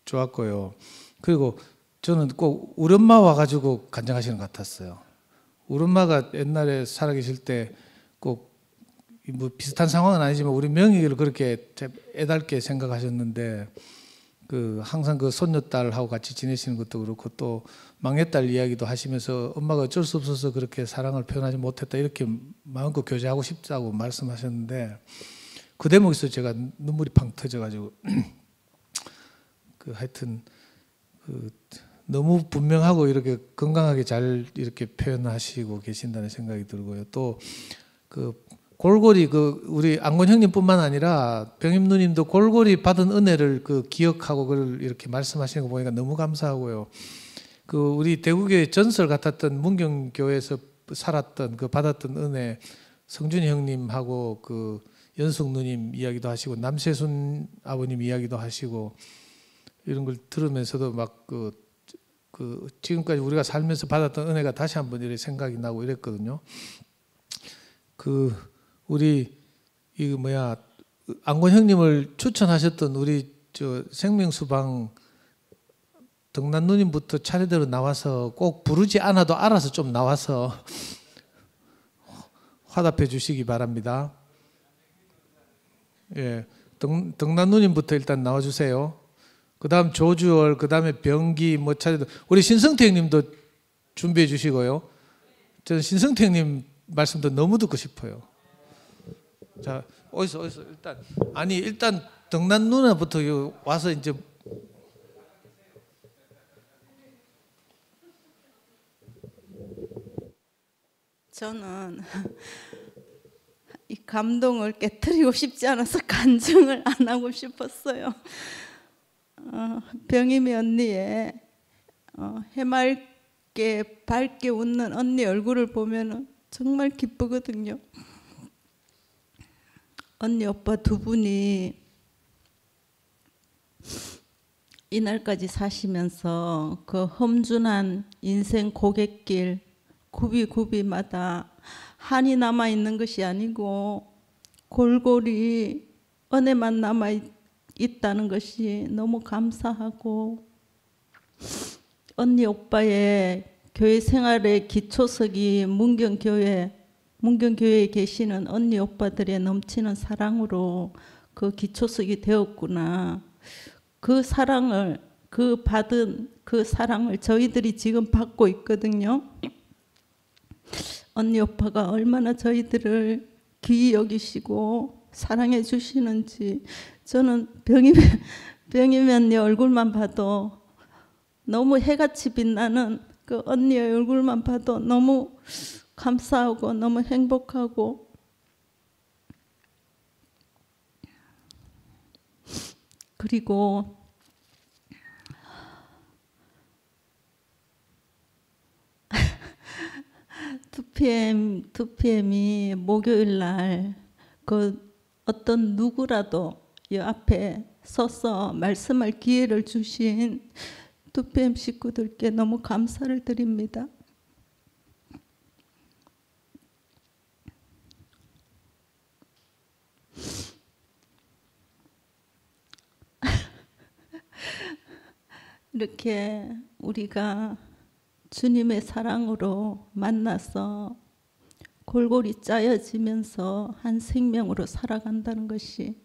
좋았고요. 그리고 저는 꼭 우리 엄마 와가지고 간증하시는 것 같았어요. 우리 엄마가 옛날에 살아계실 때 꼭 뭐 비슷한 상황은 아니지만 우리 명희를 그렇게 애달게 생각하셨는데 그 항상 그 손녀딸하고 같이 지내시는 것도 그렇고 또 막내딸 이야기도 하시면서 엄마가 어쩔 수 없어서 그렇게 사랑을 표현하지 못했다 이렇게 마음껏 교제하고 싶다고 말씀하셨는데 그 대목에서 제가 눈물이 팡 터져가지고 그 하여튼 그 너무 분명하고 이렇게 건강하게 잘 이렇게 표현하시고 계신다는 생각이 들고요. 또 그 골고리 그 우리 안건 형님뿐만 아니라 병임 누님도 골고리 받은 은혜를 그 기억하고 그걸 이렇게 말씀하시는 거 보니까 너무 감사하고요. 그 우리 대구교회 전설 같았던 문경교회에서 살았던 그 받았던 은혜, 성준이 형님하고 그 연숙 누님 이야기도 하시고 남세순 아버님 이야기도 하시고 이런 걸 들으면서도 막 그 지금까지 우리가 살면서 받았던 은혜가 다시 한번 이렇게 생각이 나고 이랬거든요. 그 우리 이거 뭐야 안건 형님을 추천하셨던 우리 저 생명수방 덕난 누님부터 차례대로 나와서 꼭 부르지 않아도 알아서 좀 나와서 화답해 주시기 바랍니다. 예, 덕난 누님부터 일단 나와주세요. 그 다음 조주월, 그 다음에 병기 뭐 차례도 우리 신성태 형님도 준비해 주시고요. 저는 신성태 형님 말씀도 너무 듣고 싶어요. 자, 어디서 일단 덕난 누나부터 와서 이제 저는 이 감동을 깨트리고 싶지 않아서 간증을 안 하고 싶었어요. 병임이 언니의 해맑게 밝게 웃는 언니 얼굴을 보면 정말 기쁘거든요. 언니 오빠 두 분이 이날까지 사시면서 그 험준한 인생 고갯길 굽이굽이마다 한이 남아 있는 것이 아니고 골골이 은혜만 남아 있다는 것이 너무 감사하고 언니 오빠의 교회 생활의 기초석이 문경교회에 계시는 언니 오빠들의 넘치는 사랑으로 그 기초석이 되었구나. 그 사랑을 받은 그 사랑을 저희들이 지금 받고 있거든요. 언니 오빠가 얼마나 저희들을 귀히 여기시고 사랑해 주시는지 저는 병임 언니 얼굴만 봐도 너무 해같이 빛나는 그 언니의 얼굴만 봐도 너무 감사하고 너무 행복하고 그리고 투피엠이 목요일 날 그 어떤 누구라도 이 앞에 서서 말씀할 기회를 주신 투피엠 식구들께 너무 감사를 드립니다. 이렇게 우리가 주님의 사랑으로 만나서 골골이 짜여지면서 한 생명으로 살아간다는 것이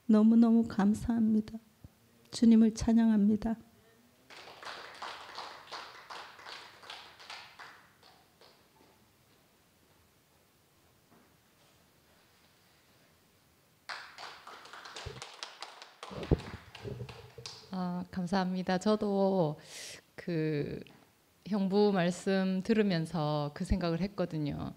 너무너무 감사합니다. 주님을 찬양합니다. 감사합니다. 저도 그 형부 말씀 들으면서 그 생각을 했거든요.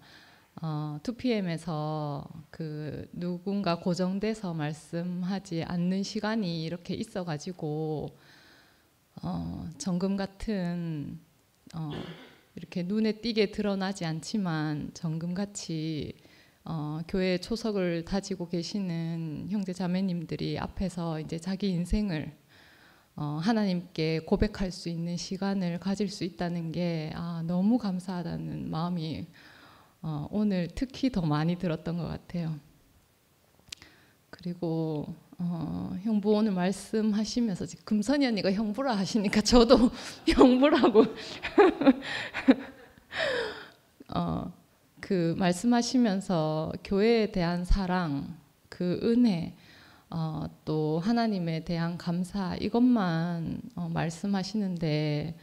2PM에서 그 누군가 고정돼서 말씀하지 않는 시간이 이렇게 있어가지고 정금 같은 이렇게 눈에 띄게 드러나지 않지만 정금같이 교회 초석을 다지고 계시는 형제 자매님들이 앞에서 이제 자기 인생을 하나님께 고백할 수 있는 시간을 가질 수 있다는 게 너무 감사하다는 마음이 오늘 특히 더 많이 들었던 것 같아요. 그리고 형부 오늘 말씀하시면서 금선이 언니가 형부라 하시니까 저도 형부라고 그 말씀하시면서 교회에 대한 사랑, 그 은혜, 또 하나님에 대한 감사 이것만 말씀하시는데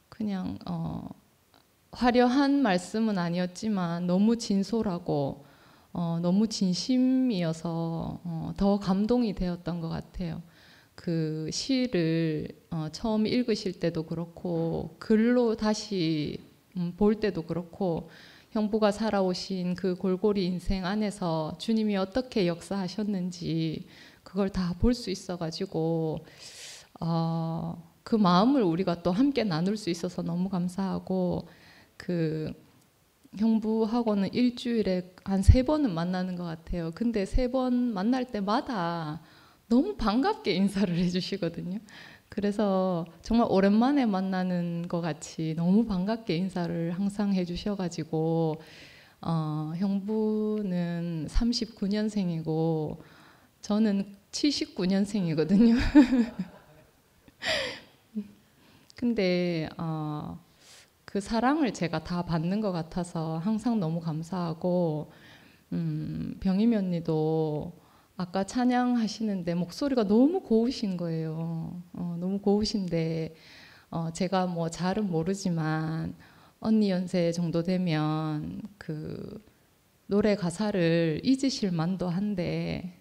그냥 화려한 말씀은 아니었지만 너무 진솔하고 너무 진심이어서 더 감동이 되었던 것 같아요. 그 시를 처음 읽으실 때도 그렇고 글로 다시 볼 때도 그렇고 형부가 살아오신 그 골고리 인생 안에서 주님이 어떻게 역사하셨는지 그걸 다 볼 수 있어가지고 그 마음을 우리가 또 함께 나눌 수 있어서 너무 감사하고 그 형부하고는 일주일에 한 3번은 만나는 것 같아요. 근데 3번 만날 때마다 너무 반갑게 인사를 해주시거든요. 그래서 정말 오랜만에 만나는 것 같이 너무 반갑게 인사를 항상 해주셔가지고 형부는 39년생이고 저는 79년생이거든요. 근데 그 사랑을 제가 다 받는 것 같아서 항상 너무 감사하고 병임이 언니도 아까 찬양하시는데 목소리가 너무 고우신 거예요. 너무 고우신데 제가 뭐 잘은 모르지만 언니 연세 정도 되면 그 노래 가사를 잊으실 만도 한데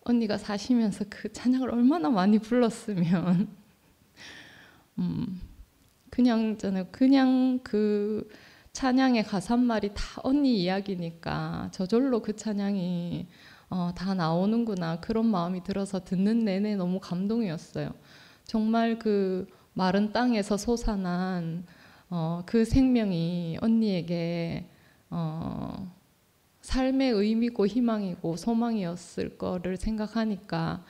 언니가 사시면서 그 찬양을 얼마나 많이 불렀으면 그냥 그 찬양의 가사 한 말이 다 언니 이야기니까 저절로 그 찬양이 다 나오는구나 그런 마음이 들어서 듣는 내내 너무 감동이었어요. 정말 그 마른 땅에서 솟아난 그 생명이 언니에게 삶의 의미고 희망이고 소망이었을 거를 생각하니까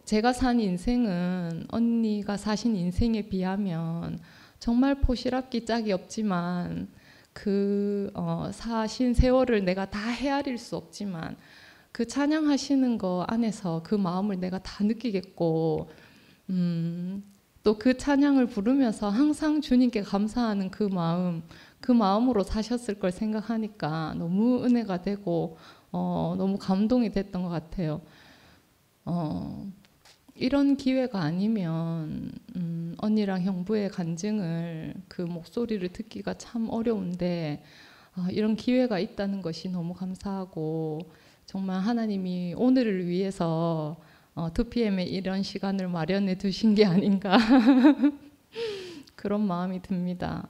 제가 산 인생은 언니가 사신 인생에 비하면 정말 포시랍기 짝이 없지만 그 사신 세월을 내가 다 헤아릴 수 없지만 그 찬양하시는 거 안에서 그 마음을 내가 다 느끼겠고 또 그 찬양을 부르면서 항상 주님께 감사하는 그 마음으로 사셨을 걸 생각하니까 너무 은혜가 되고 너무 감동이 됐던 것 같아요. 이런 기회가 아니면 언니랑 형부의 간증을 그 목소리를 듣기가 참 어려운데 이런 기회가 있다는 것이 너무 감사하고 정말 하나님이 오늘을 위해서 2PM에 이런 시간을 마련해 두신 게 아닌가 그런 마음이 듭니다.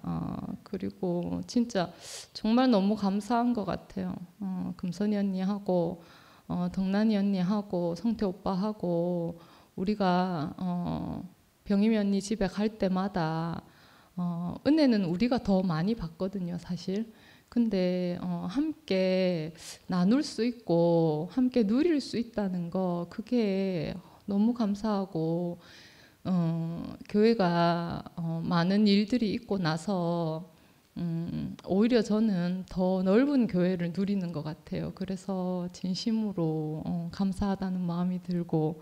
그리고 진짜 정말 너무 감사한 것 같아요. 금선이 언니하고 덕란이 언니하고 성태 오빠하고 우리가 병임이 언니 집에 갈 때마다 은혜는 우리가 더 많이 받거든요, 사실. 근데 함께 나눌 수 있고 함께 누릴 수 있다는 거 그게 너무 감사하고 교회가 많은 일들이 있고 나서 오히려 저는 더 넓은 교회를 누리는 것 같아요. 그래서 진심으로 감사하다는 마음이 들고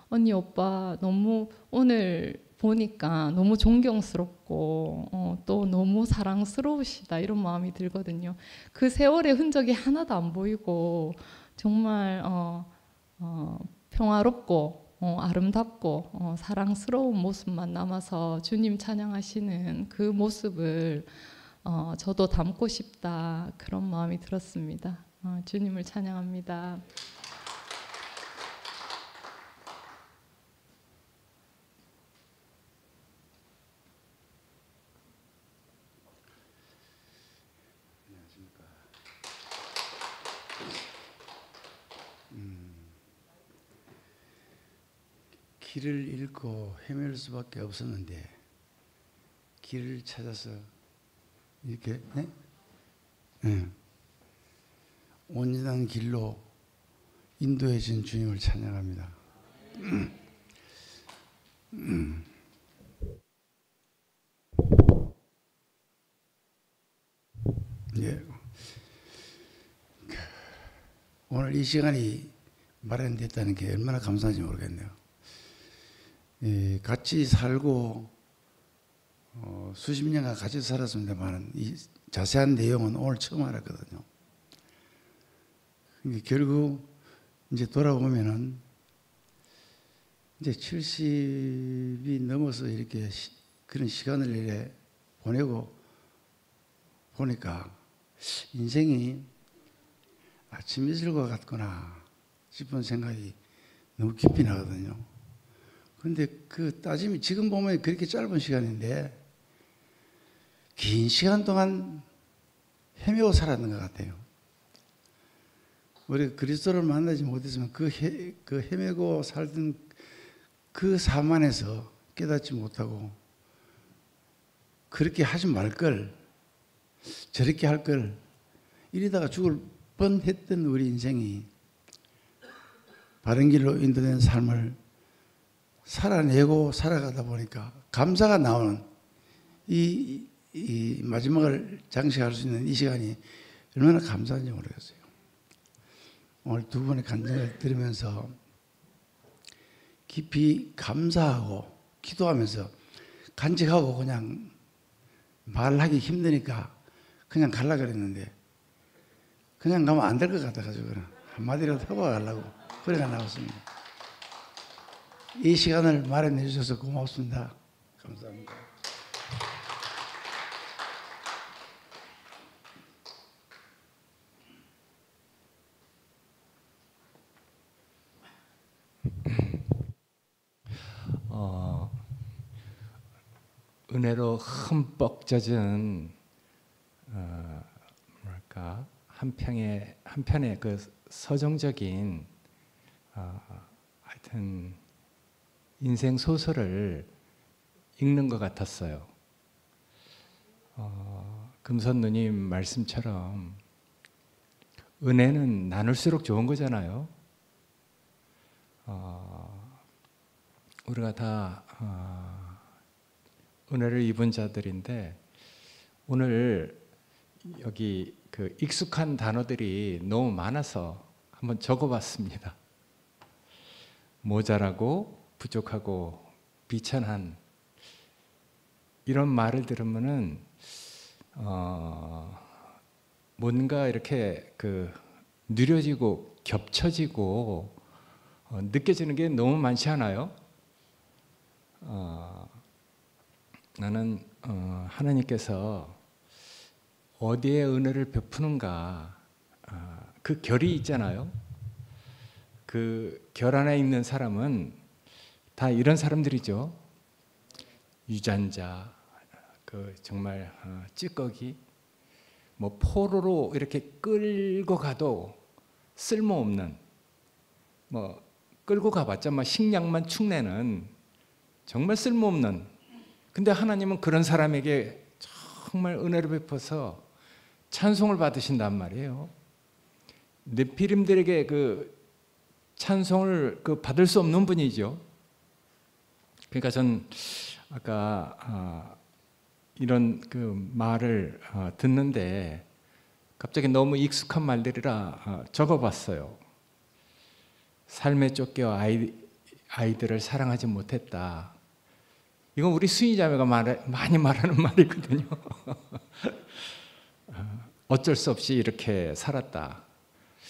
언니 오빠 너무 오늘 보니까 너무 존경스럽고 또 너무 사랑스러우시다 이런 마음이 들거든요. 그 세월의 흔적이 하나도 안 보이고 정말 평화롭고 아름답고 사랑스러운 모습만 남아서 주님 찬양하시는 그 모습을 저도 담고 싶다 그런 마음이 들었습니다. 주님을 찬양합니다. 길을 잃고 헤맬 수밖에 없었는데 길을 찾아서 이렇게 온전한 길로 인도해 준 주님을 찬양합니다. 예. 오늘 이 시간이 마련됐다는 게 얼마나 감사한지 모르겠네요. 예, 같이 살고 수십 년간 같이 살았습니다만 이 자세한 내용은 오늘 처음 알았거든요. 결국 이제 돌아보면은 이제 70이 넘어서 이렇게 그런 시간을 이렇게 보내고 보니까 인생이 아침 이슬과 같구나 싶은 생각이 너무 깊이 나거든요. 그런데 그 따짐이 지금 보면 그렇게 짧은 시간인데 긴 시간 동안 헤매고 살았는 것 같아요. 우리가 그리스도를 만나지 못했으면 그 헤매고 살던 그 삶 안에서 깨닫지 못하고 그렇게 하지 말걸, 저렇게 할걸, 이러다가 죽을 뻔했던 우리 인생이 바른 길로 인도된 삶을 살아내고 살아가다 보니까 감사가 나오는 이 마지막을 장식할 수 있는 이 시간이 얼마나 감사한지 모르겠어요. 오늘 두 분의 간증을 들으면서 깊이 감사하고 기도하면서 간직하고 그냥 말하기 힘드니까 그냥 가려고 그랬는데 그냥 가면 안 될 것 같아가지고 한마디라도 해봐가려고 그래가 나왔습니다. 이 시간을 마련해 주셔서 고맙습니다. 감사합니다. 은혜로 흠뻑 젖은 뭐랄까 한편의 그 서정적인 하여튼 인생 소설을 읽는 것 같았어요. 금선 누님 말씀처럼 은혜는 나눌수록 좋은 거잖아요. 우리가 다 은혜를 입은 자들인데 오늘 여기 그 익숙한 단어들이 너무 많아서 한번 적어봤습니다. 모자라고 부족하고 비천한 이런 말을 들으면은 뭔가 이렇게 그 느려지고 겹쳐지고 느껴지는 게 너무 많지 않아요? 나는 하나님께서 어디에 은혜를 베푸는가 그 결이 있잖아요. 그 결 안에 있는 사람은 다 이런 사람들이죠. 유전자, 그 정말 찌꺼기, 뭐 포로로 이렇게 끌고 가도 쓸모없는, 뭐 끌고 가봤자 막 식량만 축내는 정말 쓸모없는. 근데 하나님은 그런 사람에게 정말 은혜를 베풀어서 찬송을 받으신단 말이에요. 네피림들에게 그 찬송을 받을 수 없는 분이죠. 그러니까 전 아까 이런 그 말을 듣는데 갑자기 너무 익숙한 말들이라 적어봤어요. 삶에 쫓겨 아이들을 사랑하지 못했다. 이건 우리 수의자매가 많이 말하는 말이거든요. 어쩔 수 없이 이렇게 살았다.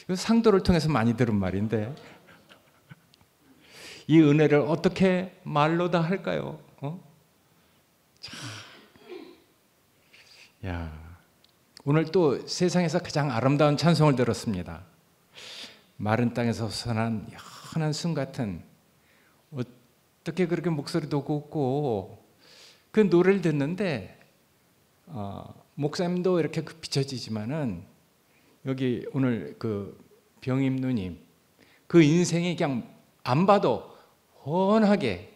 이거 상도를 통해서 많이 들은 말인데 이 은혜를 어떻게 말로 다 할까요? 야, 오늘 또 세상에서 가장 아름다운 찬송을 들었습니다. 마른 땅에서 솟아난 연한 순 같은, 어떻게 그렇게 목소리도 곱고, 그 노래를 듣는데 목사님도 이렇게 비춰지지만은 여기 오늘 그 병임 누님 그 인생이 그냥 안 봐도 훤하게,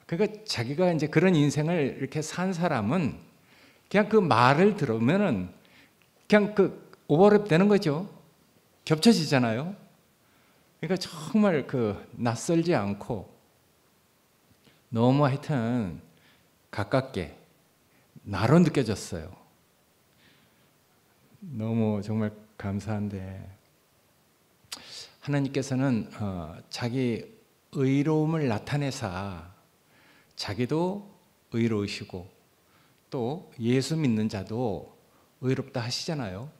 그러니까 자기가 이제 그런 인생을 이렇게 산 사람은 그냥 그 말을 들으면은 그냥 그 오버랩 되는 거죠. 겹쳐지잖아요. 그러니까 정말 그 낯설지 않고 너무 하여튼 가깝게 나로 느껴졌어요. 너무 정말 감사한데 하나님께서는 자기 의로움을 나타내사 자기도 의로우시고 또 예수 믿는 자도 의롭다 하시잖아요.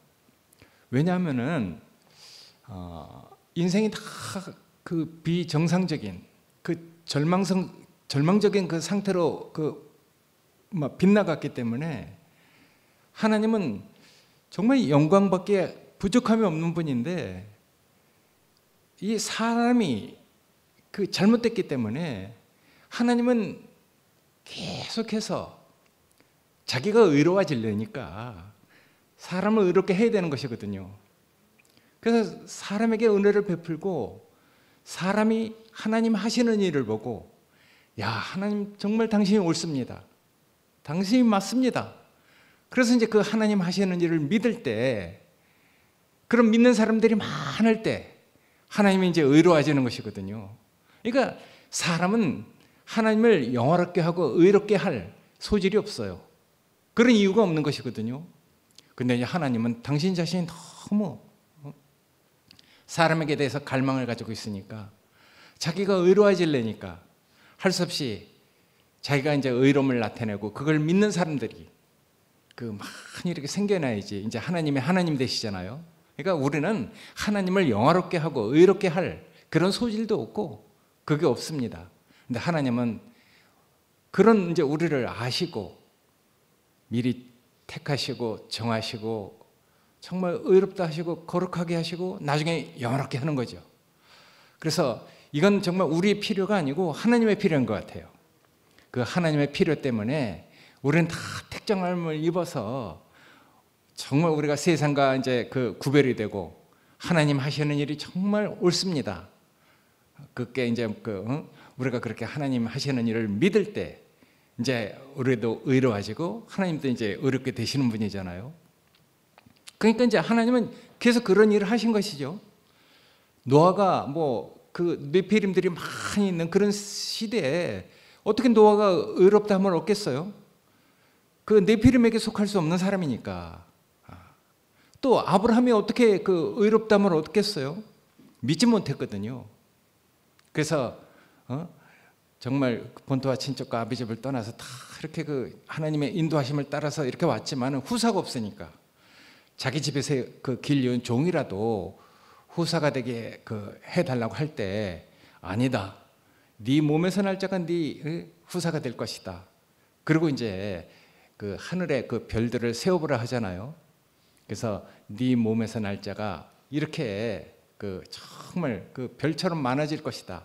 왜냐하면은 인생이 다 그 비정상적인 그 절망적인 그 상태로 막 빗나갔기 때문에 하나님은 정말 영광밖에 부족함이 없는 분인데 이 사람이 그 잘못됐기 때문에 하나님은 계속해서 자기가 의로워지려니까 사람을 의롭게 해야 되는 것이거든요. 그래서 사람에게 은혜를 베풀고 사람이 하나님 하시는 일을 보고 야, 하나님 정말 당신이 옳습니다. 당신이 맞습니다. 그래서 이제 그 하나님 하시는 일을 믿을 때, 그런 믿는 사람들이 많을 때 하나님이 이제 의로워지는 것이거든요. 그러니까 사람은 하나님을 영화롭게 하고 의롭게 할 소질이 없어요. 그런 이유가 없는 것이거든요. 근데 이제 하나님은 당신 자신이 너무 사람에게 대해서 갈망을 가지고 있으니까 자기가 의로워지려니까 할 수 없이 자기가 이제 의로움을 나타내고 그걸 믿는 사람들이 그 많이 이렇게 생겨나야지 이제 하나님의 하나님 되시잖아요. 그러니까 우리는 하나님을 영화롭게 하고 의롭게 할 그런 소질도 없고 그게 없습니다. 근데 하나님은 그런 이제 우리를 아시고 미리 택하시고 정하시고 정말 의롭다 하시고 거룩하게 하시고 나중에 영화롭게 하는 거죠. 그래서 이건 정말 우리의 필요가 아니고 하나님의 필요인 것 같아요. 그 하나님의 필요 때문에 우리는 다 특정함을 입어서 정말 우리가 세상과 이제 그 구별이 되고 하나님 하시는 일이 정말 옳습니다. 그게 이제 우리가 그렇게 하나님 하시는 일을 믿을 때 이제 우리도 의로워지고 하나님도 이제 의롭게 되시는 분이잖아요. 그러니까 이제 하나님은 계속 그런 일을 하신 것이죠. 노아가 뭐 그 네피림들이 많이 있는 그런 시대에 어떻게 노아가 의롭다 함을 얻겠어요? 그 네피림에게 속할 수 없는 사람이니까. 또 아브라함이 어떻게 그 의롭다 함을 얻겠어요? 믿지 못했거든요. 그래서 정말 본토와 친척과 아비집을 떠나서 다 이렇게 그 하나님의 인도하심을 따라서 이렇게 왔지만 후사가 없으니까 자기 집에서 그 길리운 종이라도 후사가 되게 그 해달라고 할 때 아니다. 네 몸에서 날 자가 네 후사가 될 것이다. 그리고 이제 그 하늘에 그 별들을 세워보라 하잖아요. 그래서 네 몸에서 날 자가 이렇게 그 정말 그 별처럼 많아질 것이다.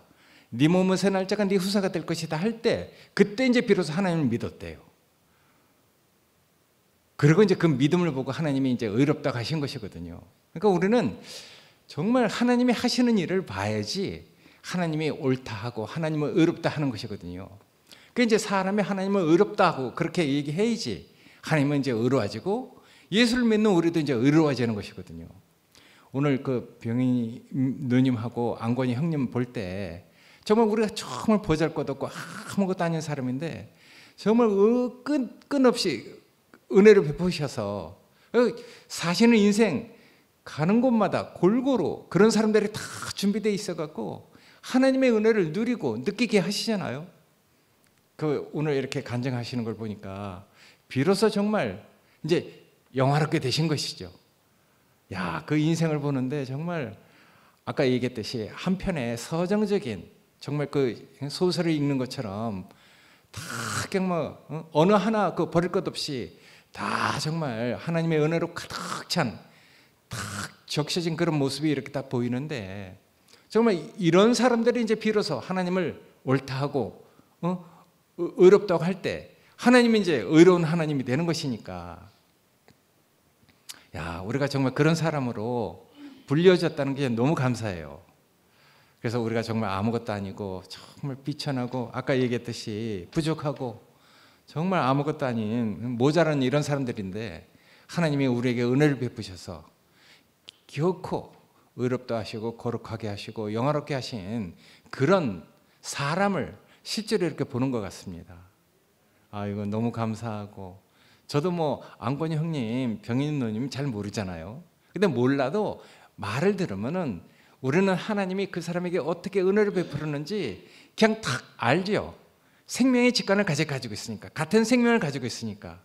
네 몸에서 날 자가 네 후사가 될 것이다 할 때 그때 이제 비로소 하나님을 믿었대요. 그리고 이제 그 믿음을 보고 하나님이 이제 의롭다고 하신 것이거든요. 그러니까 우리는 정말 하나님이 하시는 일을 봐야지 하나님이 옳다 하고 하나님을 의롭다 하는 것이거든요. 그 이제 사람이 하나님을 의롭다 하고 그렇게 얘기해야지 하나님은 이제 의로워지고 예수를 믿는 우리도 이제 의로워지는 것이거든요. 오늘 그 병인 누님하고 안건희 형님 볼 때 정말 우리가 정말 보잘것없고 아무것도 아닌 사람인데 정말 끊없이 은혜를 베푸셔서 사시는 인생 가는 곳마다 골고루 그런 사람들이 다 준비되어 있어갖고 하나님의 은혜를 누리고 느끼게 하시잖아요. 그 오늘 이렇게 간증하시는 걸 보니까 비로소 정말 이제 영화롭게 되신 것이죠. 야, 그 인생을 보는데 정말 아까 얘기했듯이 한편의 서정적인 정말 그 소설을 읽는 것처럼 다 그냥 뭐 어느 하나 그 버릴 것 없이 다 정말 하나님의 은혜로 가득 찬 딱 적셔진 그런 모습이 이렇게 딱 보이는데 정말 이런 사람들이 이제 비로소 하나님을 옳다 하고 의롭다고 할 때 하나님이 이제 의로운 하나님이 되는 것이니까 야, 우리가 정말 그런 사람으로 불려졌다는 게 너무 감사해요. 그래서 우리가 정말 아무것도 아니고 정말 비천하고 아까 얘기했듯이 부족하고 정말 아무것도 아닌 모자란 이런 사람들인데 하나님이 우리에게 은혜를 베푸셔서 기어코 의롭다 하시고 거룩하게 하시고 영화롭게 하신 그런 사람을 실제로 이렇게 보는 것 같습니다. 아, 이거 너무 감사하고 저도 뭐 안건희 형님, 병인 누님 잘 모르잖아요. 근데 몰라도 말을 들으면은 우리는 하나님이 그 사람에게 어떻게 은혜를 베푸는지 그냥 딱 알죠. 생명의 직관을 가지고 있으니까, 같은 생명을 가지고 있으니까.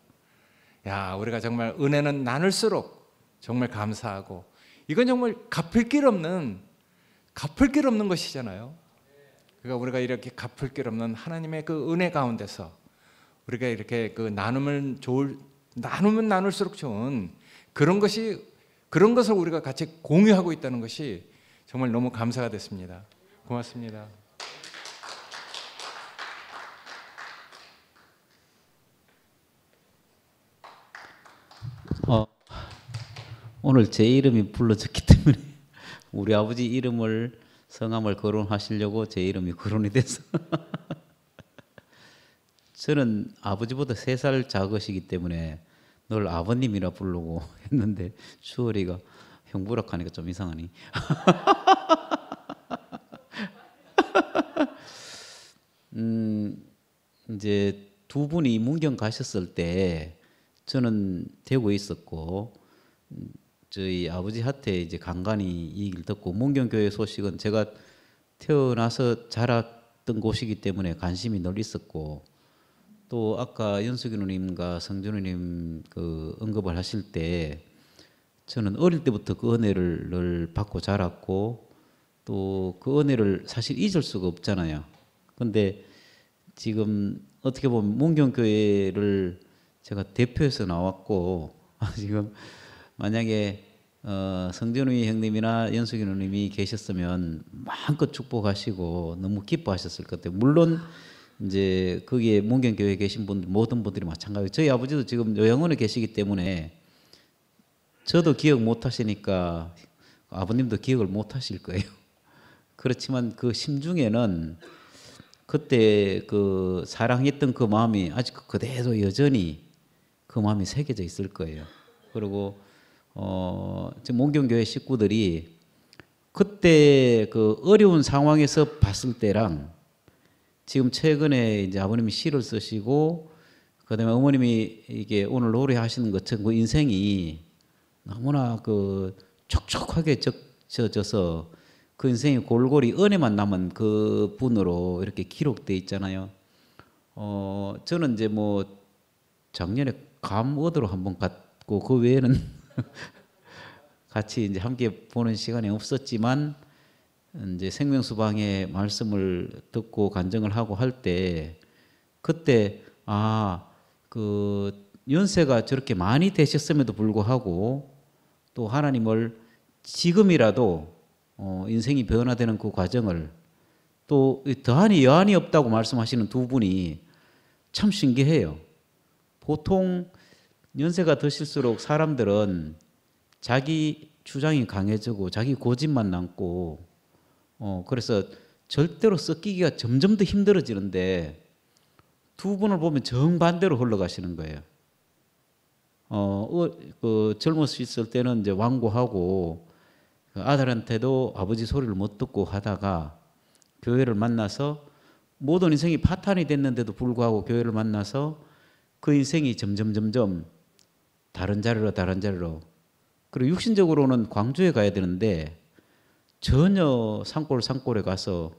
야, 우리가 정말 은혜는 나눌수록 정말 감사하고 이건 정말 갚을 길 없는 것이잖아요. 그러니까 우리가 이렇게 갚을 길 없는 하나님의 그 은혜 가운데서 우리가 이렇게 그 나누면 나눌수록 좋은 그런 것을 우리가 같이 공유하고 있다는 것이 정말 너무 감사가 됐습니다. 고맙습니다. 오늘 제 이름이 불러졌기 때문에 우리 아버지 이름을 성함을 거론하시려고 제 이름이 거론이 돼서 저는 아버지보다 3살 작으시기 때문에 늘 아버님이라 부르고 했는데 주월이가 형부라 하니까 좀 이상하니. 이제 두 분이 문경 가셨을 때 저는 대구에 있었고 저희 아버지한테 이제 간간히 이 얘기를 듣고 문경교회 소식은 제가 태어나서 자랐던 곳이기 때문에 관심이 늘 있었고 또 아까 연숙이 누님과 성준우 님 그 언급을 하실 때 저는 어릴 때부터 그 은혜를 늘 받고 자랐고 또 그 은혜를 사실 잊을 수가 없잖아요. 근데 지금 어떻게 보면 문경교회를 제가 대표해서 나왔고 지금 만약에 성준우 형님이나 연숙이 누님이 계셨으면 마음껏 축복하시고 너무 기뻐하셨을 것 같아요. 물론 이제 거기에 문경교회에 계신 분들 모든 분들이 마찬가지예요. 저희 아버지도 지금 요양원에 계시기 때문에 저도 기억 못 하시니까 아버님도 기억을 못 하실 거예요. 그렇지만 그 심중에는 그때 그 사랑했던 그 마음이 아직 그대로 여전히 그 마음이 새겨져 있을 거예요. 그리고 지금 문경교회 식구들이 그때 그 어려운 상황에서 봤을 때랑 지금 최근에 이제 아버님이 시를 쓰시고 그다음에 어머님이 이게 오늘 노래하시는 것처럼 그 인생이 너무나 그 촉촉하게 적셔져서 그 인생이 골고리 은혜만 남은 그 분으로 이렇게 기록돼 있잖아요. 저는 이제 뭐 작년에 감 얻으러 한번 갔고 그 외에는 같이 이제 함께 보는 시간이 없었지만 이제 생명수방의 말씀을 듣고 간증을 하고 할 때 그때 그 연세가 저렇게 많이 되셨음에도 불구하고 또 하나님을 지금이라도 인생이 변화되는 그 과정을 또 더하니 여한이 없다고 말씀하시는 두 분이 참 신기해요. 보통 연세가 드실수록 사람들은 자기 주장이 강해지고 자기 고집만 남고 그래서 절대로 섞이기가 점점 더 힘들어지는데 두 분을 보면 정반대로 흘러가시는 거예요. 그 젊었을 때는 이제 완고하고 그 아들한테도 아버지 소리를 못 듣고 하다가 교회를 만나서 모든 인생이 파탄이 됐는데도 불구하고 교회를 만나서 그 인생이 점점 다른 자리로 그리고 육신적으로는 광주에 가야 되는데 전혀 산골에 가서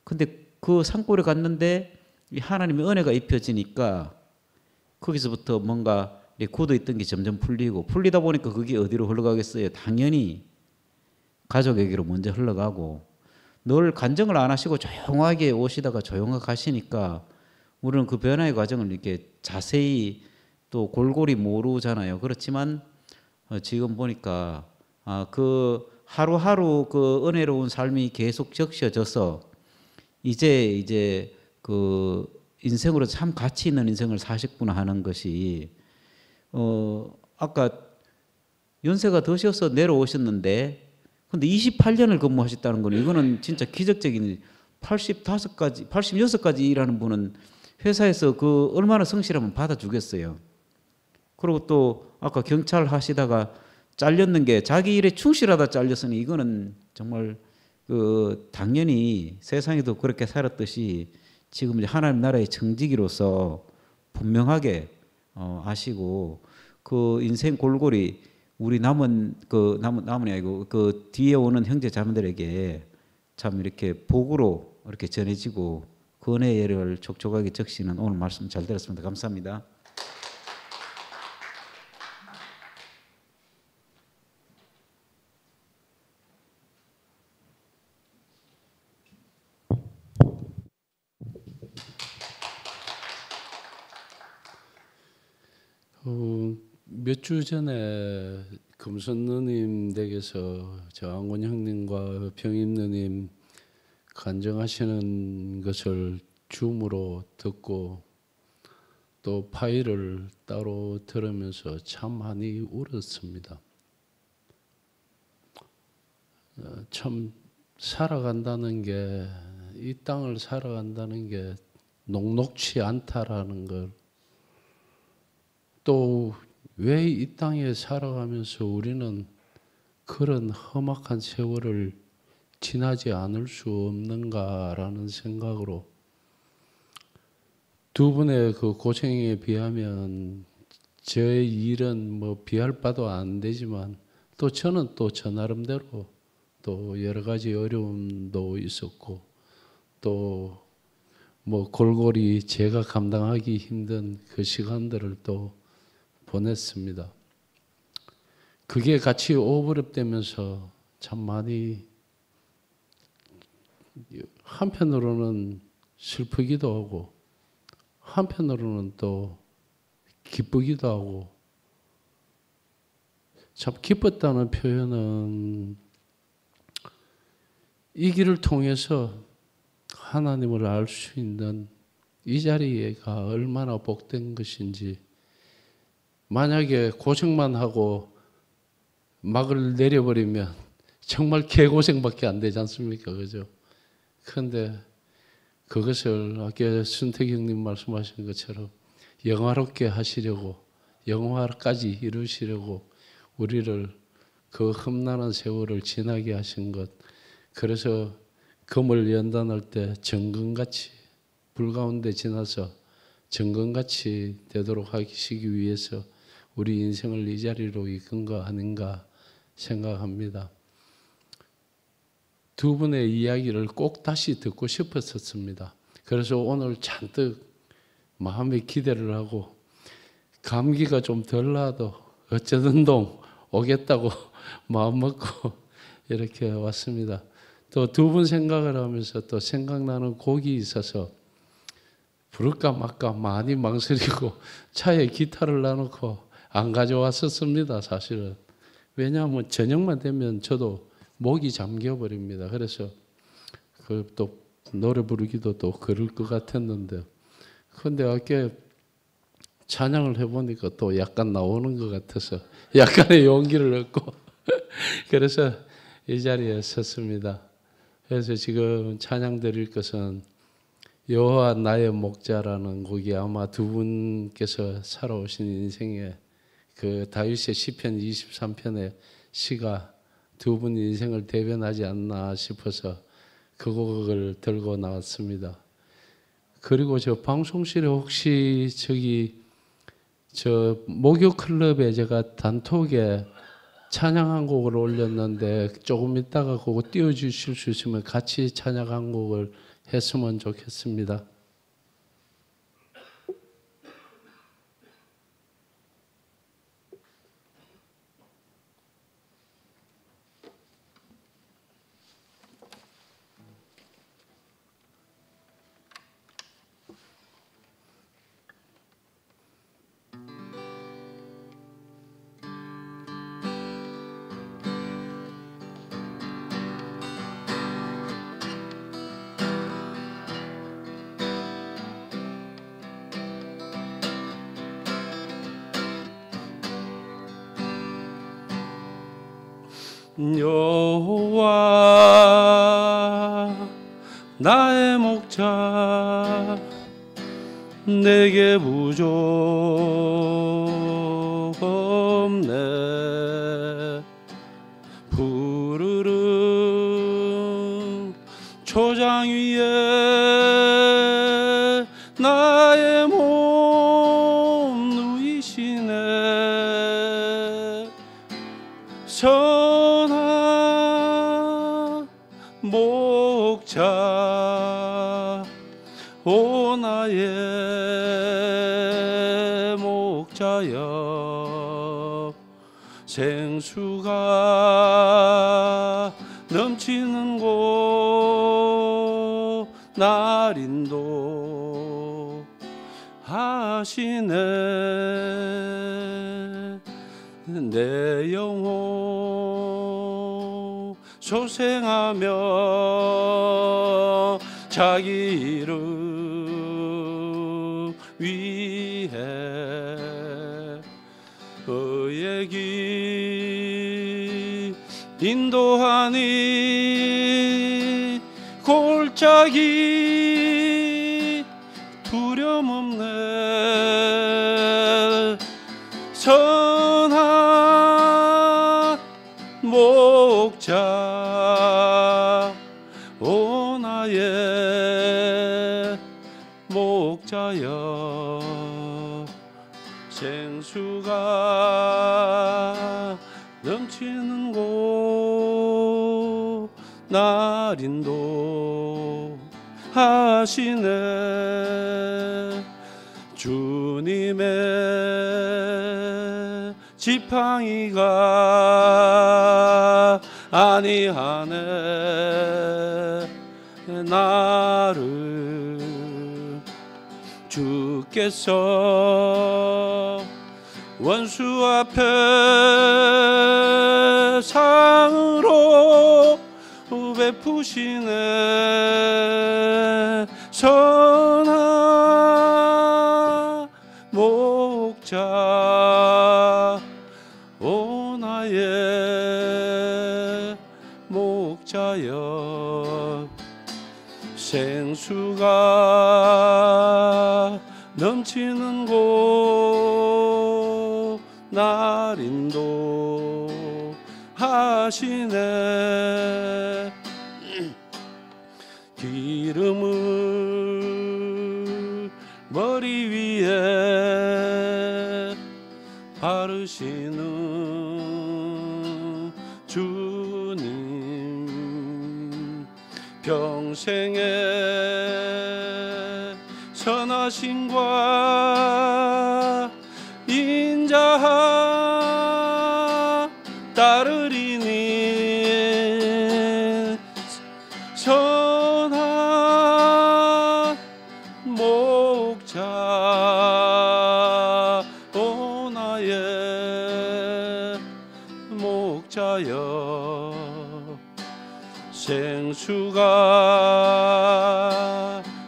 근데 그 산골에 갔는데 하나님의 은혜가 입혀지니까 거기서부터 뭔가 굳어있던 게 점점 풀리다 보니까 그게 어디로 흘러가겠어요? 당연히 가족에게로 먼저 흘러가고 늘 간증을 안 하시고 조용하게 오시다가 조용하게 가시니까 우리는 그 변화의 과정을 이렇게 자세히 또 골골이 모르잖아요. 그렇지만 지금 보니까 그 하루하루 그 은혜로운 삶이 계속 적셔져서 이제 그 인생으로 참 가치 있는 인생을 사셨구나 하는 것이 아까 연세가 드셔서 내려오셨는데 근데 28년을 근무하셨다는 거는 이거는 진짜 기적적인 86까지 일하는 분은 회사에서 그 얼마나 성실하면 받아주겠어요. 그리고 또 아까 경찰 하시다가 잘렸는 게 자기 일에 충실하다 잘렸으니 이거는 정말 그 당연히 세상에도 그렇게 살았듯이 지금 이제 하나님 나라의 청지기로서 분명하게 아시고 그 인생 골고리 우리 남은 남은이 아니고 그 뒤에 오는 형제 자매들에게 참 이렇게 복으로 이렇게 전해지고 그 은혜를 촉촉하게 적시는 오늘 말씀 잘 들었습니다. 감사합니다. 몇 주 전에 금선 누님 댁에서 저항곤 형님과 병임 누님 간증하시는 것을 줌으로 듣고 또 파일을 따로 들으면서 참 많이 울었습니다. 참 살아간다는 게, 이 땅을 살아간다는 게 녹록치 않다라는 걸, 또 왜 이 땅에 살아가면서 우리는 그런 험악한 세월을 지나지 않을 수 없는가라는 생각으로, 두 분의 그 고생에 비하면 저의 일은 뭐 비할 바도 안 되지만, 또 저는 또 저 나름대로 또 여러 가지 어려움도 있었고, 또 뭐 골고루 제가 감당하기 힘든 그 시간들을 또 보냈습니다. 그게 같이 오버랩되면서 참 많이, 한편으로는 슬프기도 하고 한편으로는 또 기쁘기도 하고, 참 기뻤다는 표현은 이 길을 통해서 하나님을 알 수 있는 이 자리가 얼마나 복된 것인지, 만약에 고생만 하고 막을 내려버리면 정말 개고생밖에 안 되지 않습니까? 그죠? 그런데 그것을 아까 순택 형님 말씀하신 것처럼 영화롭게 하시려고, 영화까지 이루시려고 우리를 그 험난한 세월을 지나게 하신 것, 그래서 금을 연단할 때 정금같이 불 가운데 지나서 정금같이 되도록 하시기 위해서 우리 인생을 이 자리로 이끈 거 아닌가 생각합니다. 두 분의 이야기를 꼭 다시 듣고 싶었습니다. 그래서 오늘 잔뜩 마음에 기대를 하고, 감기가 좀 덜 나도 어쩌든 동 오겠다고 마음 먹고 이렇게 왔습니다. 또 두 분 생각을 하면서 또 생각나는 곡이 있어서 부를까 말까 많이 망설이고 차에 기타를 놔놓고 안 가져왔었습니다, 사실은. 왜냐하면 저녁만 되면 저도 목이 잠겨버립니다. 그래서 그 또 노래 부르기도 또 그럴 것 같았는데, 그런데 아까 찬양을 해보니까 또 약간 나오는 것 같아서 약간의 용기를 얻고 그래서 이 자리에 섰습니다. 그래서 지금 찬양 드릴 것은 여호와 나의 목자라는 곡이 아마 두 분께서 살아오신 인생의 그 다윗의 시편 23편의 시가 두 분 인생을 대변하지 않나 싶어서 그 곡을 들고 나왔습니다. 그리고 저 방송실에 혹시 저 목요 클럽에 제가 단톡에 찬양 한 곡을 올렸는데 조금 있다가 그거 띄워주실 수 있으면 같이 찬양 한 곡을 했으면 좋겠습니다. 여호와 나의 목자 내게 부족 없네. 푸르른 초장 위에 나의 몸 누이시네. 선한 목자 오 나의 목자여, 생수가 넘치는 곳 날인도 하시네. 내 영혼 소생하며 자기 이름 위해 그의 길 인도하니 골짜기 두려움없네. 선한 목자 오 나의 목자여 생수가 넘치는 곳 날 인도하시네. 주님의 지팡이가 아니하네. 나를 주께서 원수 앞에 상으로 베푸시네. 선한 목자 오 나의 목자여 생수가 넘치는 곳 날 인도하시네. 기름을 머리 위에 바르시는 주님 평생에 선하심과 인자하 따르리니 선한 목자 오 나의 목자여 생수가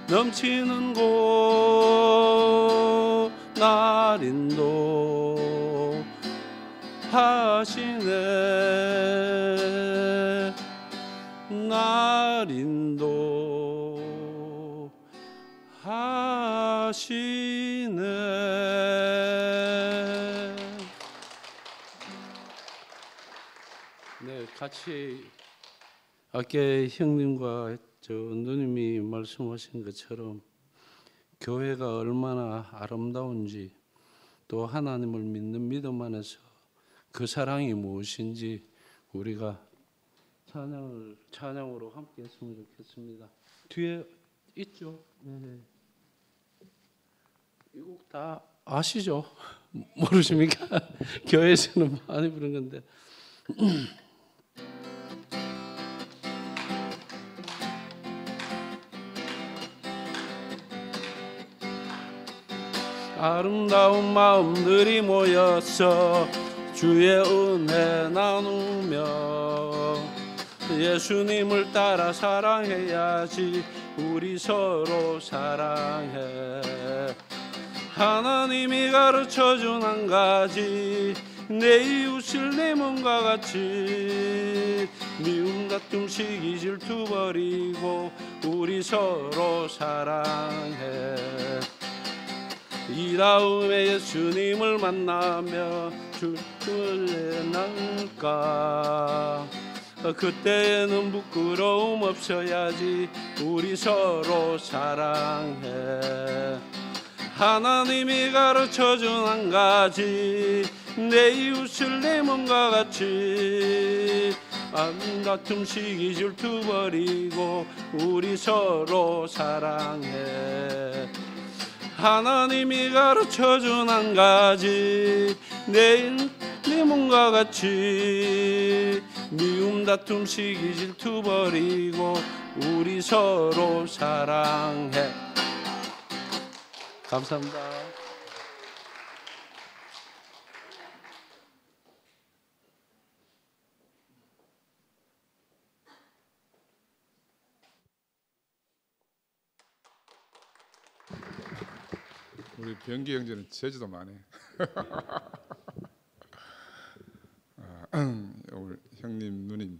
넘치는 곳 날 인도하시네. 날 인도하시네. 네, 같이 아까 형님과 누님이 말씀하신 것처럼 교회가 얼마나 아름다운지 또 하나님을 믿는 믿음 안에서 그 사랑이 무엇인지 우리가 찬양으로 함께 했으면 좋겠습니다. 뒤에 있죠? 네. 이 곡 다 아시죠? 모르십니까? 교회에서는 많이 부른 건데. 아름다운 마음들이 모여서 주의 은혜 나누며 예수님을 따라 사랑해야지. 우리 서로 사랑해. 하나님이 가르쳐준 한 가지 내 이웃을 내 몸과 같이 미움 다툼 시기 질투 버리고 우리 서로 사랑해. 이 다음에 예수님을 만나며 주를 나눌까. 그때에는 부끄러움 없어야지. 우리 서로 사랑해. 하나님이 가르쳐준 한 가지 내 이웃을 내 몸과 같이 다툼 시기 질투 버리고 우리 서로 사랑해. 하나님이 가르쳐준 한 가지 내 몸과 같이 미움 다툼 시기 질투 버리고 우리 서로 사랑해. 감사합니다. 우리 병기 형제는 제주도 많네. 오늘 형님, 누님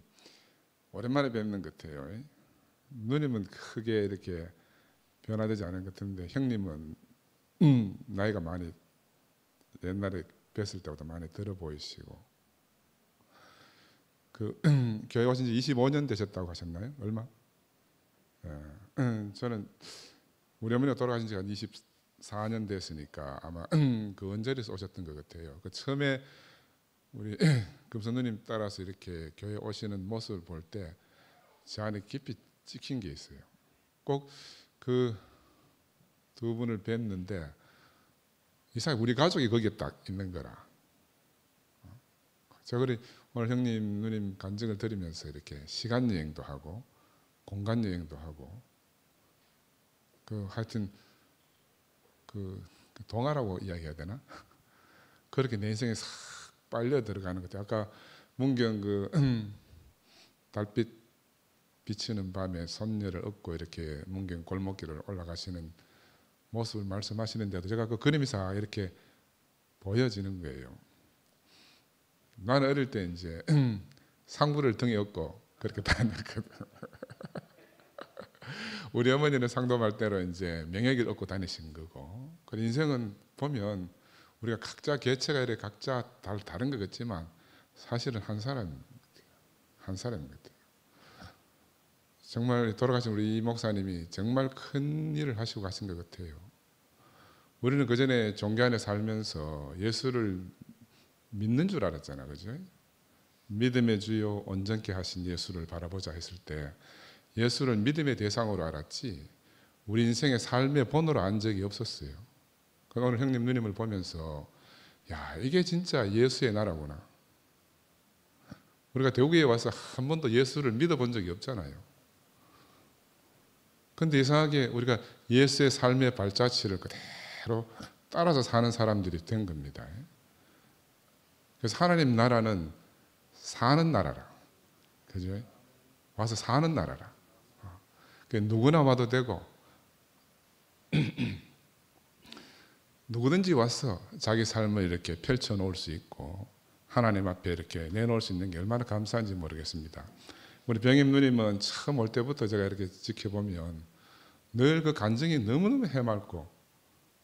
오랜만에 뵙는 것 같아요. 누님은 크게 이렇게 변화되지 않은 것 같은데 형님은 나이가 많이 옛날에 뵀을 때보다 많이 들어 보이시고 그 교회 오신 지 25년 되셨다고 하셨나요? 얼마? 저는 우리 어머니가 돌아가신 지가 한 24년 됐으니까 아마 그 언저리에서 오셨던 것 같아요. 그 처음에 우리 금선 누님 따라서 이렇게 교회 오시는 모습을 볼 때 제 안에 깊이 찍힌 게 있어요. 꼭 그 두 분을 뵀는데 이상하게 우리 가족이 거기에 딱 있는 거라. 제가 그래 오늘 형님 누님 간증을 들으면서 이렇게 시간 여행도 하고 공간 여행도 하고 그 하여튼 그 동화라고 이야기해야 되나? 그렇게 내 인생에 싹 빨려 들어가는 것 같아요. 아까 문경 그 달빛 비치는 밤에 선녀를 얻고 이렇게 문경 골목길을 올라가시는 모습을 말씀하시는데도 제가 그 그림이 싹 이렇게 보여지는 거예요. 나는 어릴 때 이제 상부를 등에 업고 그렇게 다녔거든. 우리 어머니는 상도말대로 이제 명예를 얻고 다니신 거고. 그 인생은 보면 우리가 각자 개체가 이렇게 각자 다른 것 같지만 사실은 한 사람인 것 같아요. 정말 돌아가신 우리 이 목사님이 정말 큰 일을 하시고 가신 것 같아요. 우리는 그 전에 종교 안에 살면서 예수를 믿는 줄 알았잖아, 그죠? 믿음의 주요 온전케 하신 예수를 바라보자 했을 때 예수를 믿음의 대상으로 알았지 우리 인생의 삶의 본으로 안 적이 없었어요. 그러니까 오늘 형님 누님을 보면서 야, 이게 진짜 예수의 나라구나. 우리가 대구에 와서 한 번도 예수를 믿어본 적이 없잖아요. 근데 이상하게 우리가 예수의 삶의 발자취를 그대로 따라서 사는 사람들이 된 겁니다. 그래서 하나님 나라는 사는 나라라. 그죠? 와서 사는 나라라. 누구나 와도 되고 누구든지 와서 자기 삶을 이렇게 펼쳐놓을 수 있고 하나님 앞에 이렇게 내놓을 수 있는 게 얼마나 감사한지 모르겠습니다. 우리 병임 누님은 처음 올 때부터 제가 이렇게 지켜보면 늘 그 간증이 너무너무 해맑고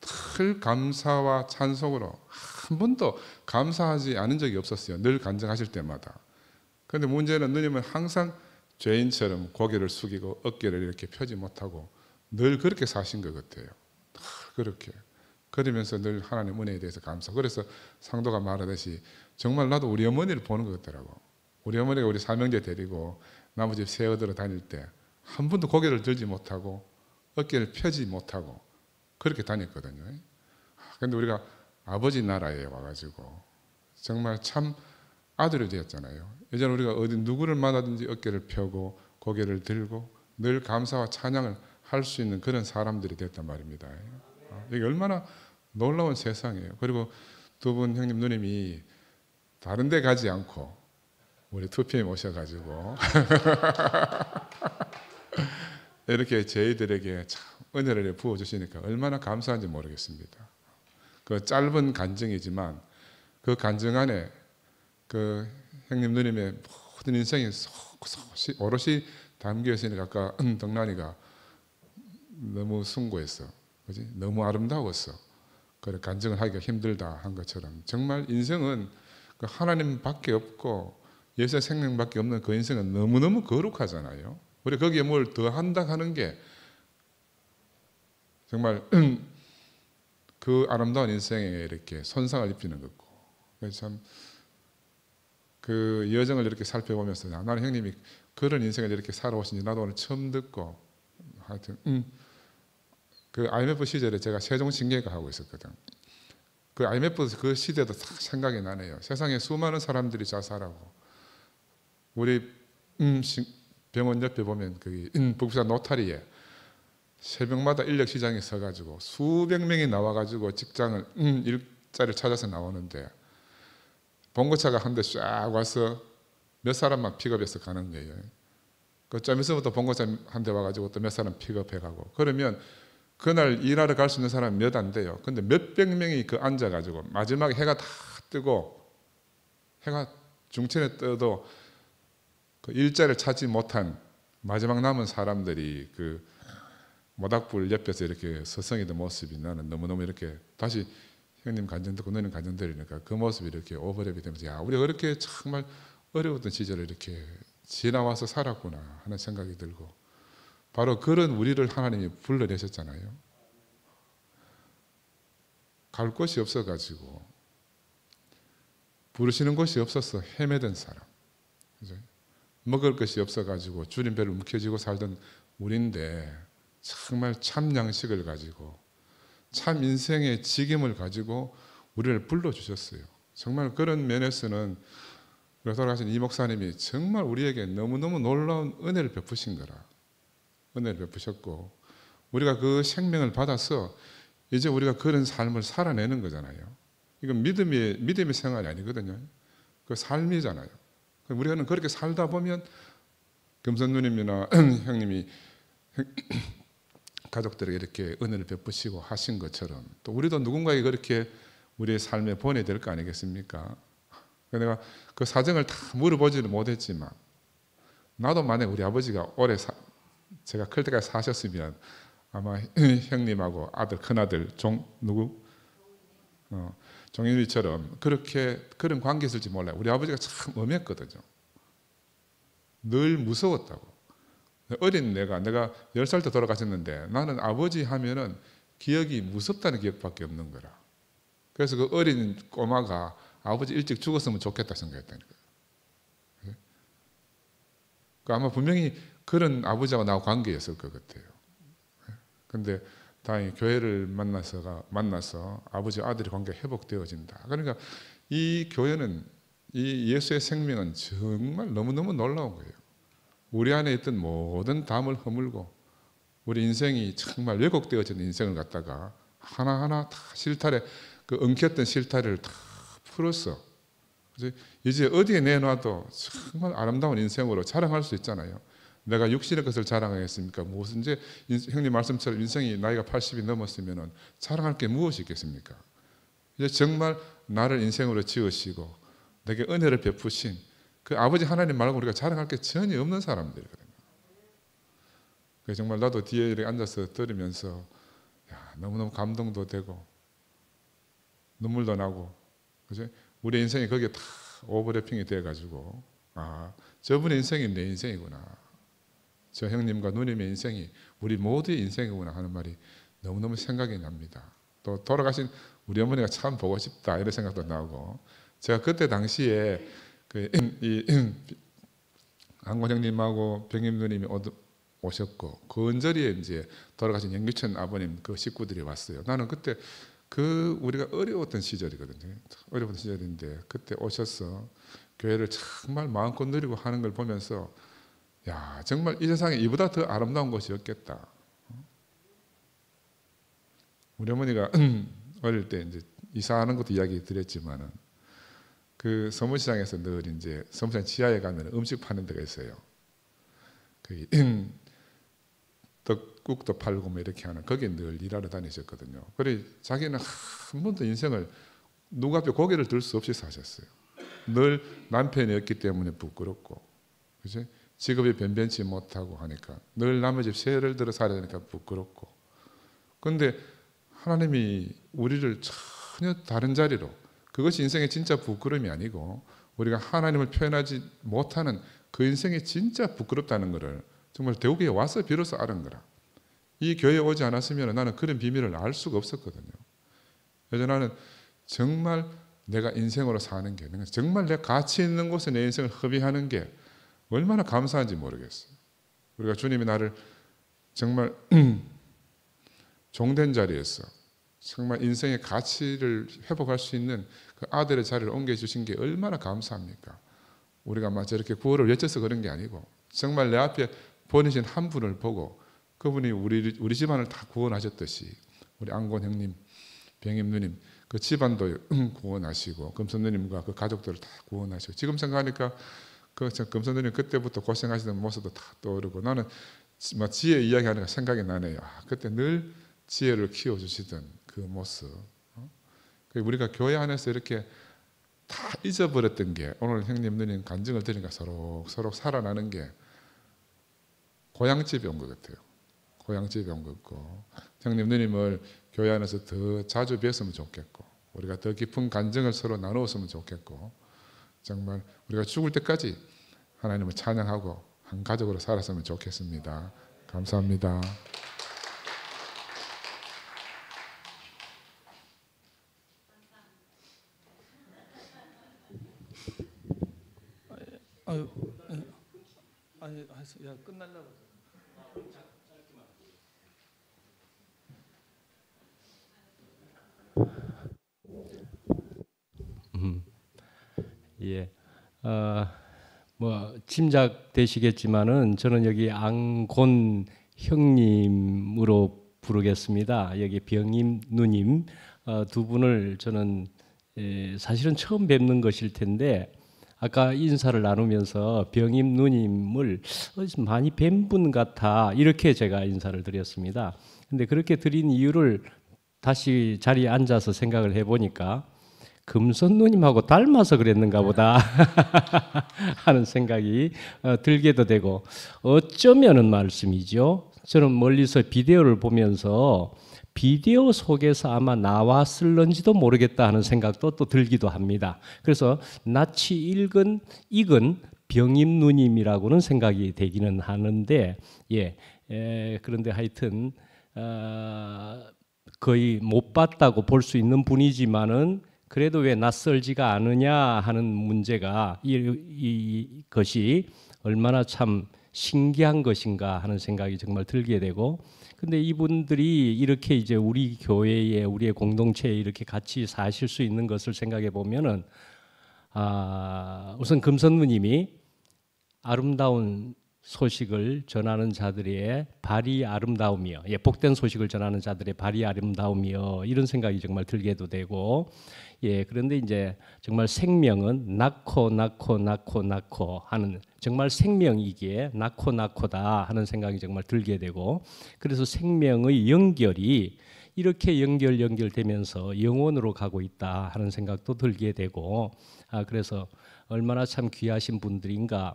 늘 감사와 찬송으로 한 번도 감사하지 않은 적이 없었어요. 늘 간증하실 때마다. 그런데 문제는 누님은 항상 죄인처럼 고개를 숙이고 어깨를 이렇게 펴지 못하고 늘 그렇게 사신 것 같아요. 늘 그렇게. 그러면서 늘 하나님 은혜에 대해서 감사. 그래서 상도가 말하듯이 정말 나도 우리 어머니를 보는 것 같더라고. 우리 어머니가 우리 삼형제 데리고 나무 집 새 얻으러 다닐 때 한 번도 고개를 들지 못하고 어깨를 펴지 못하고 그렇게 다녔거든요. 그런데 우리가 아버지 나라에 와가지고 정말 참 아들이 되었잖아요. 예전에 우리가 어디 누구를 만나든지 어깨를 펴고 고개를 들고 늘 감사와 찬양을 할 수 있는 그런 사람들이 됐단 말입니다. 이게 얼마나 놀라운 세상이에요. 그리고 두 분 형님 누님이 다른 데 가지 않고 우리 2PM 오셔가지고 이렇게 저희들에게 참 은혜를 부어주시니까 얼마나 감사한지 모르겠습니다. 그 짧은 간증이지만 그 간증 안에 그 형님 누님의 모든 인생이 오롯이 담겨 있으니까 아까 덕란이가 너무 숭고했어. 그지? 너무 아름다웠어. 그래 간증을 하기가 힘들다 한 것처럼 정말 인생은 그 하나님밖에 없고 예수의 생명밖에 없는 그 인생은 너무너무 거룩하잖아요. 우리 거기에 뭘 더 한다 하는 게 정말 그 아름다운 인생에 이렇게 손상을 입히는 거고. 그래서 참 그 여정을 이렇게 살펴보면서 나는 형님이 그런 인생을 이렇게 살아오신지 나도 오늘 처음 듣고 하여튼 그 IMF 시절에 제가 세종신계가 하고 있었거든. 그 IMF 그 시대도 딱 생각이 나네요. 세상에 수많은 사람들이 자살하고 우리 병원 옆에 보면 그 북부산 노타리에 새벽마다 인력시장에 서가지고 수백 명이 나와가지고 직장을 일자리를 찾아서 나오는데 봉고차가 한 대 쫙 와서 몇 사람만 픽업해서 가는 거예요. 그 좀 있으면 또 봉고차 한 대 와가지고 또 몇 사람 픽업해가고 그러면 그날 일하러 갈 수 있는 사람이 몇 안 돼요. 근데 몇백 명이 그 앉아가지고 마지막에 해가 다 뜨고 해가 중천에 떠도 그 일자를 찾지 못한 마지막 남은 사람들이 그 모닥불 옆에서 이렇게 서성이던 모습이 나는 너무너무 이렇게 다시 형님 간증 듣고 너는 간증 들으니까 그 모습이 이렇게 오버랩이 되면서 야, 우리가 그렇게 정말 어려웠던 시절을 이렇게 지나와서 살았구나 하는 생각이 들고, 바로 그런 우리를 하나님이 불러내셨잖아요. 갈 곳이 없어가지고 부르시는 곳이 없어서 헤매던 사람, 그죠? 먹을 것이 없어가지고 주님배를 움켜쥐고 살던 우리인데 정말 참 양식을 가지고 참 인생의 직임을 가지고 우리를 불러주셨어요. 정말 그런 면에서는 돌아가신 이 목사님이 정말 우리에게 너무너무 놀라운 은혜를 베푸신 거라. 은혜를 베푸셨고 우리가 그 생명을 받아서 이제 우리가 그런 삶을 살아내는 거잖아요. 이건 믿음의 생활이 아니거든요. 그 삶이잖아요. 우리는 그렇게 살다 보면 금선 누님이나 형님이 가족들에게 이렇게 은혜를 베푸시고 하신 것처럼 또 우리도 누군가에게 그렇게 우리의 삶에 보내야 될 거 아니겠습니까? 내가 그 사정을 다 물어보지는 못했지만 나도 만약 우리 아버지가 오래 제가 클 때까지 사셨으면 아마 형님하고 아들 큰아들 종인이처럼 그렇게 그런 관계 있을지 몰라요. 우리 아버지가 참 엄했거든요. 늘 무서웠다고. 어린 내가 10살 때 돌아가셨는데 나는 아버지 하면은 기억이 무섭다는 기억밖에 없는 거라. 그래서 그 어린 꼬마가 아버지 일찍 죽었으면 좋겠다 생각했다니까요. 그러니까 아마 분명히 그런 아버지하고 나하고 관계였을 것 같아요. 근데 다행히 교회를 만나서 아버지 아들의 관계가 회복되어진다. 그러니까 이 교회는 이 예수의 생명은 정말 너무너무 놀라운 거예요. 우리 안에 있던 모든 담을 허물고 우리 인생이 정말 왜곡되어진 인생을 갖다가 하나하나 다 실타래 그 엉켰던 실타래를 다 풀었어. 이제 어디에 내놔도 정말 아름다운 인생으로 자랑할 수 있잖아요. 내가 육신의 것을 자랑하겠습니까? 무엇은 이제 형님 말씀처럼 인생이 나이가 80이 넘었으면 자랑할 게 무엇이 있겠습니까? 이제 정말 나를 인생으로 지으시고 내게 은혜를 베푸신 그 아버지 하나님 말고 우리가 자랑할 게 전혀 없는 사람들이거든요. 그래서 정말 나도 뒤에 이렇게 앉아서 들으면서 야, 너무너무 감동도 되고 눈물도 나고, 그죠? 우리 인생이 거기에 다 오버래핑이 돼가지고 아, 저분의 인생이 내 인생이구나. 저 형님과 누님의 인생이 우리 모두의 인생이구나 하는 말이 너무너무 생각이 납니다. 또 돌아가신 우리 어머니가 참 보고 싶다 이런 생각도 나고, 제가 그때 당시에 안권 형님하고 병임 누님이 오셨고 그 언저리에 이제 돌아가신 영규천 아버님 그 식구들이 왔어요. 나는 그때 그 우리가 어려웠던 시절이거든요. 어려웠던 시절인데 그때 오셔서 교회를 정말 마음껏 누리고 하는 걸 보면서 야, 정말 이 세상에 이보다 더 아름다운 것이 없겠다. 우리 어머니가 어릴 때 이제 이사하는 것도 이야기 드렸지만은 그 서문시장에서 늘 이제 서문시장 지하에 가면 음식 파는 데가 있어요. 그 떡국도 팔고 뭐 이렇게 하는 거기에 늘 일하러 다니셨거든요. 그래 자기는 한 번도 인생을 누구 앞에 고개를 들 수 없이 사셨어요. 늘 남편이 없기 때문에 부끄럽고, 그죠? 직업이 변변치 못하고 하니까 늘 남의 집 세를 들어 살아야 되니까 부끄럽고. 그런데 하나님이 우리를 전혀 다른 자리로, 그것이 인생의 진짜 부끄러움이 아니고 우리가 하나님을 표현하지 못하는 그 인생이 진짜 부끄럽다는 것을 정말 대우교회에 와서 비로소 알은 거라. 이 교회에 오지 않았으면 나는 그런 비밀을 알 수가 없었거든요. 그래서 나는 정말 내가 인생으로 사는 게, 정말 내 가치 있는 곳에 내 인생을 허비하는 게 얼마나 감사한지 모르겠어요. 우리가 주님이 나를 정말 종된 자리에서 정말 인생의 가치를 회복할 수 있는 그 아들의 자리를 옮겨주신 게 얼마나 감사합니까? 우리가 막 저렇게 구호를 외쳐서 그런 게 아니고 정말 내 앞에 보내신 한 분을 보고 그분이 우리 집안을 다 구원하셨듯이 우리 안권 형님, 병임 누님 그 집안도 구원하시고 금선 누님과 그 가족들을 다 구원하시고, 지금 생각하니까 그 금선 누님 그때부터 고생하시던 모습도 다 떠오르고 나는 지혜 이야기하니까 생각이 나네요. 아, 그때 늘 지혜를 키워주시던 그 모습. 우리가 교회 안에서 이렇게 다 잊어버렸던 게 오늘 형님 누님 간증을 들으니까 서로 살아나는 게 고향집에 온 것 같아요. 고향집에 온 것 같고 형님 누님을 교회 안에서 더 자주 뵀으면 좋겠고 우리가 더 깊은 간증을 서로 나누었으면 좋겠고 정말 우리가 죽을 때까지 하나님을 찬양하고 한 가족으로 살았으면 좋겠습니다. 감사합니다. 아니, 야 끝날라고. 예, 뭐 짐작되시겠지만은 저는 여기 앙곤 형님으로 부르겠습니다. 여기 병임 누님 두 분을 저는 사실은 처음 뵙는 것일 텐데 아까 인사를 나누면서 병임 누님을 많이 뵌 분 같아 이렇게 제가 인사를 드렸습니다. 근데 그렇게 드린 이유를 다시 자리에 앉아서 생각을 해보니까 금선 누님하고 닮아서 그랬는가 보다 하는 생각이 들게도 되고 어쩌면은 말씀이죠. 저는 멀리서 비디오를 보면서 비디오 속에서 아마 나왔을런지도 모르겠다 하는 생각도 또 들기도 합니다. 그래서 낯이 익은 병임 누님이라고는 생각이 되기는 하는데 그런데 하여튼 거의 못 봤다고 볼 수 있는 분이지만은 그래도 왜 낯설지가 않으냐 하는 문제가 이것이 얼마나 참 신기한 것인가 하는 생각이 정말 들게 되고 근데 이분들이 이렇게 이제 우리 교회에 우리의 공동체에 이렇게 같이 사실 수 있는 것을 생각해 보면은 우선 금선무님이 아름다운 소식을 전하는 자들의 발이 아름다움이여 복된 소식을 전하는 자들의 발이 아름다움이여 이런 생각이 정말 들게도 되고 그런데 이제 정말 생명은 낳고 하는 정말 생명이기에 낳고다 하는 생각이 정말 들게 되고 그래서 생명의 연결이 이렇게 연결되면서 영원으로 가고 있다 하는 생각도 들게 되고 그래서 얼마나 참 귀하신 분들인가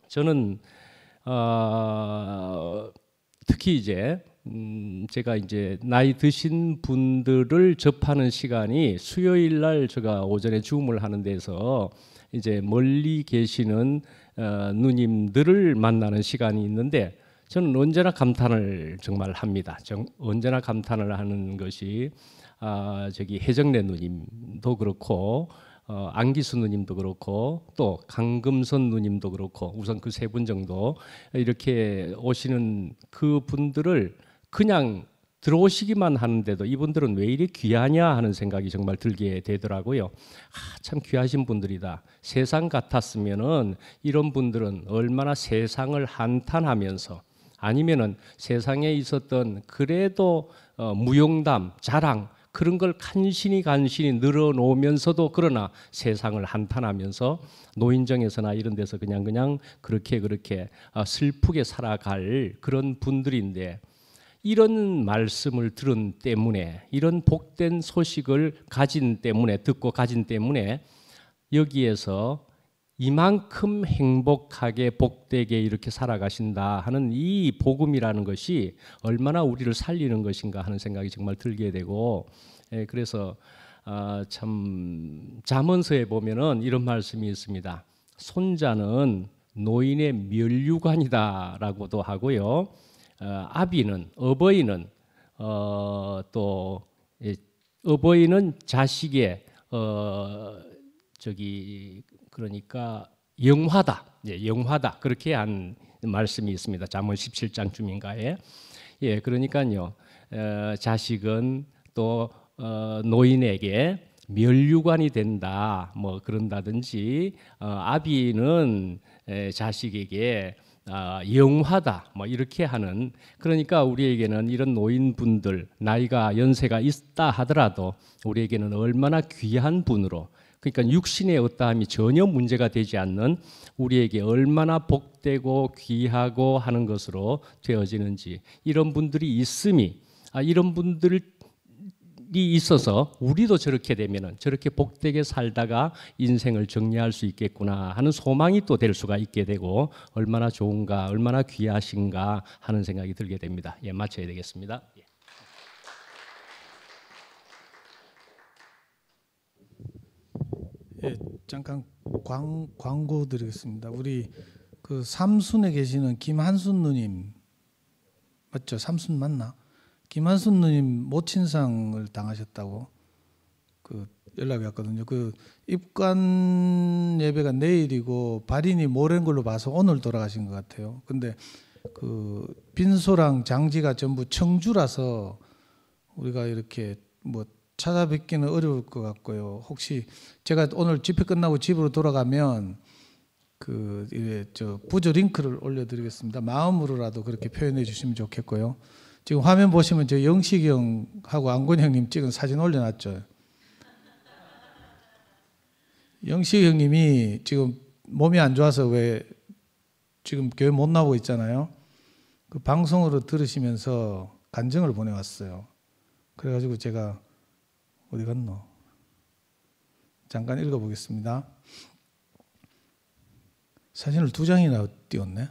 저는 특히 이제 제가 이제 나이 드신 분들을 접하는 시간이 수요일 날 제가 오전에 줌을 하는 데서 이제 멀리 계시는 누님들을 만나는 시간이 있는데 저는 언제나 감탄을 정말 합니다. 언제나 감탄을 하는 것이 저기 해정래 누님도 그렇고 안기수 누님도 그렇고 또 강금선 누님도 그렇고 우선 그 세 분 정도 이렇게 오시는 그 분들을 그냥 들어오시기만 하는데도 이분들은 왜 이리 귀하냐 하는 생각이 정말 들게 되더라고요. 참 귀하신 분들이다. 세상 같았으면은 이런 분들은 얼마나 세상을 한탄하면서 아니면은 세상에 있었던 그래도 무용담, 자랑 그런 걸 간신히 늘어놓으면서도 그러나 세상을 한탄하면서 노인정에서나 이런 데서 그냥 그렇게 슬프게 살아갈 그런 분들인데 이런 말씀을 들은 때문에 이런 복된 소식을 듣고 가진 때문에 여기에서 이만큼 행복하게 복되게 이렇게 살아가신다 하는 이 복음이라는 것이 얼마나 우리를 살리는 것인가 하는 생각이 정말 들게 되고 그래서 참 잠언서에 보면은 이런 말씀이 있습니다. 손자는 노인의 면류관이다라고도 하고요. 어버이는 또 어버이는 자식의 그러니까 영화다. 영화다. 그렇게 한 말씀이 있습니다. 잠언 17장쯤인가에. 그러니까요. 자식은 또 노인에게 면류관이 된다. 뭐 그런다든지 아비는 자식에게 영화다. 뭐 이렇게 하는 그러니까 우리에게는 이런 노인분들 연세가 있다 하더라도 우리에게는 얼마나 귀한 분으로 그러니까 육신의 어떠함이 전혀 문제가 되지 않는 우리에게 얼마나 복되고 귀하고 하는 것으로 되어지는지 이런 분들이 있음이 이런 분들을 있어서 우리도 저렇게 되면은 저렇게 복되게 살다가 인생을 정리할 수 있겠구나 하는 소망이 또 될 수가 있게 되고 얼마나 좋은가, 얼마나 귀하신가 하는 생각이 들게 됩니다. 예, 마쳐야 되겠습니다. 예. 예, 잠깐 광고 드리겠습니다. 우리 그 삼순에 계시는 김한순 누님 맞죠? 삼순 맞나? 김한순 누님 모친상을 당하셨다고 그 연락이 왔거든요. 그 입관 예배가 내일이고 발인이 모레인 걸로 봐서 오늘 돌아가신 것 같아요. 근데 그 빈소랑 장지가 전부 청주라서 우리가 이렇게 뭐 찾아뵙기는 어려울 것 같고요. 혹시 제가 오늘 집회 끝나고 집으로 돌아가면 저 부조 링크를 올려드리겠습니다. 마음으로라도 그렇게 표현해 주시면 좋겠고요. 지금 화면 보시면 저 영식이 형하고 안권 형님 찍은 사진 올려놨죠. 영식이 형님이 지금 몸이 안 좋아서 왜 지금 교회 못 나오고 있잖아요. 그 방송으로 들으시면서 간증을 보내왔어요. 그래가지고 제가 어디 갔노? 잠깐 읽어보겠습니다. 사진을 2장이나 띄웠네.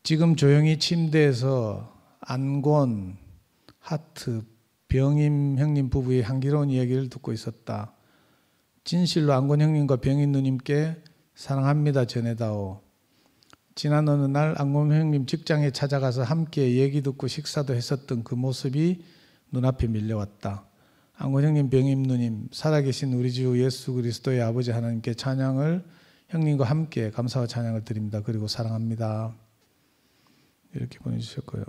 지금 조용히 침대에서 안곤, 하트, 병임 형님 부부의 향기로운 이야기를 듣고 있었다. 진실로 안곤 형님과 병임 누님께 사랑합니다 전해다오. 지난 어느 날 안곤 형님 직장에 찾아가서 함께 얘기 듣고 식사도 했었던 그 모습이 눈앞에 밀려왔다. 안곤 형님, 병임 누님, 살아계신 우리 주 예수 그리스도의 아버지 하나님께 찬양을 형님과 함께 감사와 찬양을 드립니다. 그리고 사랑합니다. 이렇게 보내주셨고요.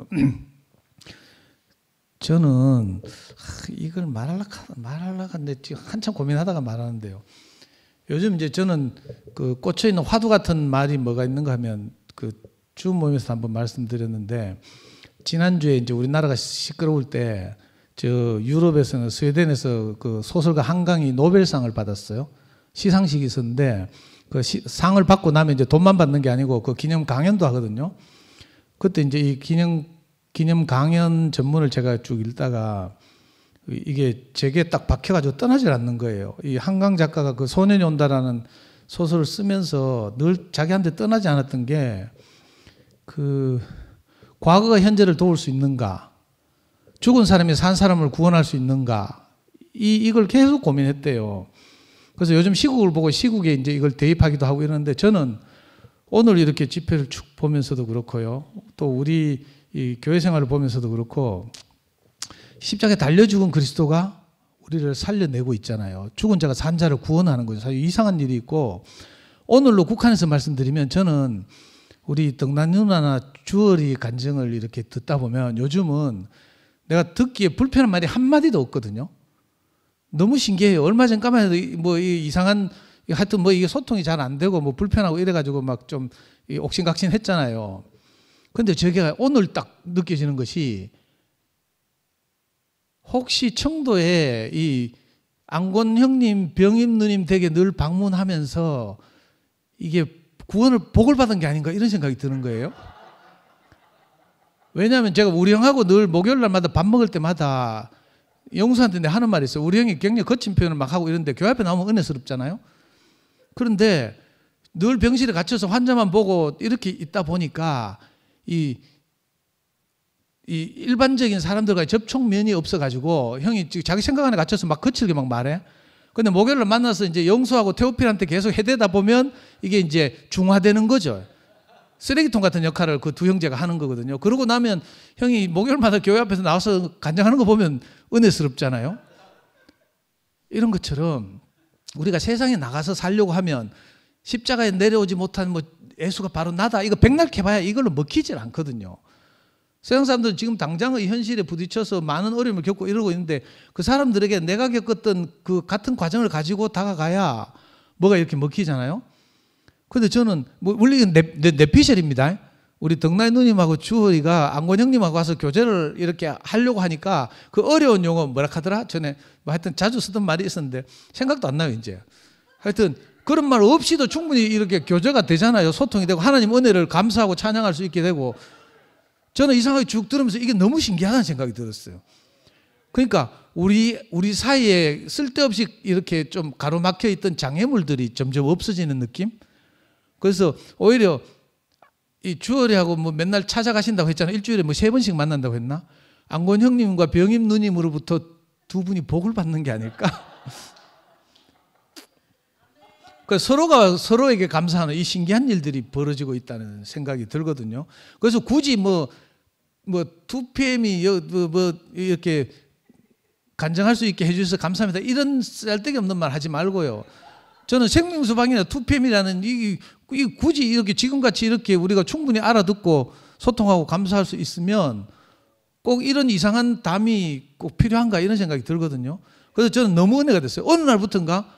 저는 이걸 말하려고 하는데 지금 한참 고민하다가 말하는데요. 요즘 이제 저는 그 꽂혀 있는 화두 같은 말이 뭐가 있는가 하면 그 주 모임에서 한번 말씀드렸는데 지난주에 이제 우리나라가 시끄러울 때 저 유럽에서는 스웨덴에서 그 소설가 한강이 노벨상을 받았어요. 시상식이 있었는데 그 상을 받고 나면 이제 돈만 받는 게 아니고 그 기념 강연도 하거든요. 그때 이제 이 기념 강연 전문을 제가 쭉 읽다가 이게 제게 딱 박혀가지고 떠나질 않는 거예요. 이 한강 작가가 그 소년이 온다라는 소설을 쓰면서 늘 자기한테 떠나지 않았던 게 그 과거가 현재를 도울 수 있는가, 죽은 사람이 산 사람을 구원할 수 있는가, 이걸 계속 고민했대요. 그래서 요즘 시국을 보고 시국에 이제 이걸 대입하기도 하고 이러는데 저는 오늘 이렇게 집회를 쭉 보면서도 그렇고요. 또 우리 이 교회 생활을 보면서도 그렇고 십자가에 달려 죽은 그리스도가 우리를 살려내고 있잖아요. 죽은 자가 산 자를 구원하는 거죠. 사실 이상한 일이 있고 오늘로 국한해서 말씀드리면 저는 우리 덕난 누나나 주얼이 간증을 이렇게 듣다 보면 요즘은 내가 듣기에 불편한 말이 한마디도 없거든요. 너무 신기해요. 얼마 전까만 해도 뭐 이상한 하여튼 뭐 이게 소통이 잘 안 되고 뭐 불편하고 이래가지고 막 좀 옥신각신 했잖아요. 근데 제가 오늘 딱 느껴지는 것이 혹시 청도에 이 안곤 형님, 병임 누님 댁에 늘 방문하면서 이게 구원을 복을 받은 게 아닌가 이런 생각이 드는 거예요. 왜냐하면 제가 우리 형하고 늘 목요일 날마다 밥 먹을 때마다 영수한테 내가 하는 말이 있어요. 우리 형이 굉장히 거친 표현을 막 하고 이런데 교회 앞에 나오면 은혜스럽잖아요. 그런데 늘 병실에 갇혀서 환자만 보고 이렇게 있다 보니까 이 일반적인 사람들과의 접촉면이 없어가지고 형이 자기 생각 안에 갇혀서 막 거칠게 막 말해. 근데 목요일날 만나서 이제 영수하고 테오필한테 계속 해대다 보면 이게 이제 중화되는 거죠. 쓰레기통 같은 역할을 그 두 형제가 하는 거거든요. 그러고 나면 형이 목요일마다 교회 앞에서 나와서 간증하는 거 보면 은혜스럽잖아요. 이런 것처럼 우리가 세상에 나가서 살려고 하면 십자가에 내려오지 못한 뭐 예수가 바로 나다. 이거 백날 캐봐야 이걸로 먹히질 않거든요. 세상 사람들은 지금 당장의 현실에 부딪혀서 많은 어려움을 겪고 이러고 있는데 그 사람들에게 내가 겪었던 그 같은 과정을 가지고 다가가야 뭐가 이렇게 먹히잖아요. 그런데 저는 뭐 물론 이건 내 피셜입니다. 우리 덕나이 누님하고 주허리가 안권 형님하고 와서 교제를 이렇게 하려고 하니까 그 어려운 용어 뭐라 하더라? 전에 뭐 하여튼 자주 쓰던 말이 있었는데 생각도 안 나요 이제. 하여튼 그런 말 없이도 충분히 이렇게 교제가 되잖아요. 소통이 되고 하나님 은혜를 감사하고 찬양할 수 있게 되고 저는 이 상황이 쭉 들으면서 이게 너무 신기하다는 생각이 들었어요. 그러니까 우리 사이에 쓸데없이 이렇게 좀 가로막혀 있던 장애물들이 점점 없어지는 느낌. 그래서 오히려 이 주어리하고 뭐 맨날 찾아가신다고 했잖아요. 일주일에 뭐 3번씩 만난다고 했나? 안건 형님과 병임 누님으로부터 두 분이 복을 받는 게 아닐까? 그 서로가 서로에게 감사하는 이 신기한 일들이 벌어지고 있다는 생각이 들거든요. 그래서 굳이 뭐 2PM이 뭐 이렇게 간증할 수 있게 해주셔서 감사합니다. 이런 쓸데기 없는 말 하지 말고요. 저는 생명수방이나 2PM이라는 이 굳이 이렇게 지금같이 이렇게 우리가 충분히 알아듣고 소통하고 감사할 수 있으면 꼭 이런 이상한 담이 꼭 필요한가 이런 생각이 들거든요. 그래서 저는 너무 은혜가 됐어요. 어느 날부터인가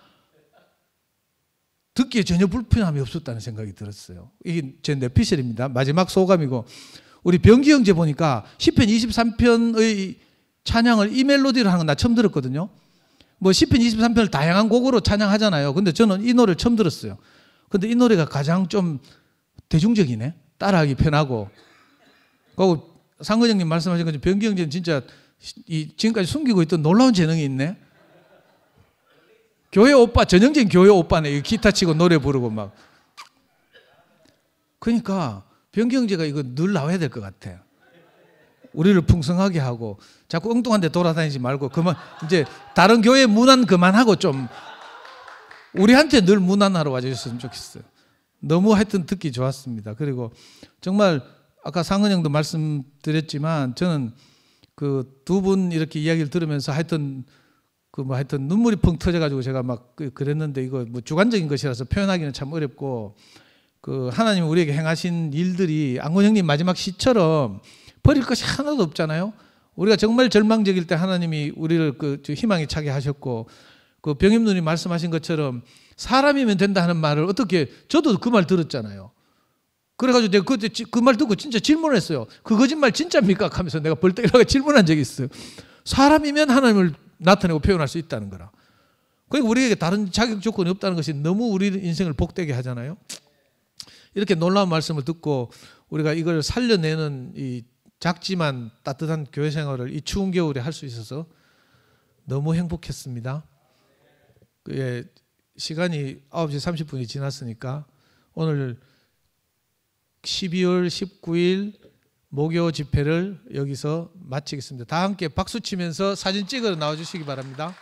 듣기에 전혀 불편함이 없었다는 생각이 들었어요. 이게 제 뇌피셜입니다. 마지막 소감이고, 우리 병기 형제 보니까 시편 23편의 찬양을 이 멜로디로 하는 건 나 처음 들었거든요. 뭐 시편 23편을 다양한 곡으로 찬양하잖아요. 근데 저는 이 노래를 처음 들었어요. 근데 이 노래가 가장 좀 대중적이네. 따라하기 편하고. 그리고 상근 형님 말씀하신 것처럼 병기 형제는 진짜 지금까지 숨기고 있던 놀라운 재능이 있네. 교회 오빠, 전형적인 교회 오빠네. 기타 치고 노래 부르고 막. 그러니까 병기 형제가 이거 늘 나와야 될 것 같아. 우리를 풍성하게 하고 자꾸 엉뚱한 데 돌아다니지 말고 그만 이제 다른 교회 문안 그만하고 좀 우리한테 늘 문안하러 와주셨으면 좋겠어요. 너무 하여튼 듣기 좋았습니다. 그리고 정말 아까 상은 형도 말씀드렸지만 저는 그 두 분 이렇게 이야기를 들으면서 하여튼 하여튼 눈물이 펑 터져가지고 제가 막 그랬는데 이거 뭐 주관적인 것이라서 표현하기는 참 어렵고 하나님이 우리에게 행하신 일들이 안건 형님 마지막 시처럼 버릴 것이 하나도 없잖아요. 우리가 정말 절망적일 때 하나님이 우리를 희망에 차게 하셨고 병임 누님 말씀하신 것처럼 사람이면 된다 하는 말을 어떻게 저도 그 말 들었잖아요. 그래가지고 내가 그 말 듣고 진짜 질문을 했어요. 그 거짓말 진짜입니까? 하면서 내가 벌떡 질문한 적이 있어요. 사람이면 하나님을 나타내고 표현할 수 있다는 거라. 그러니까 우리에게 다른 자격 조건이 없다는 것이 너무 우리 인생을 복되게 하잖아요. 이렇게 놀라운 말씀을 듣고 우리가 이걸 살려내는 이 작지만 따뜻한 교회 생활을 이 추운 겨울에 할 수 있어서 너무 행복했습니다. 시간이 9시 30분이 지났으니까 오늘 12월 19일 목요 집회를 여기서 마치겠습니다. 다 함께 박수 치면서 사진 찍으러 나와주시기 바랍니다.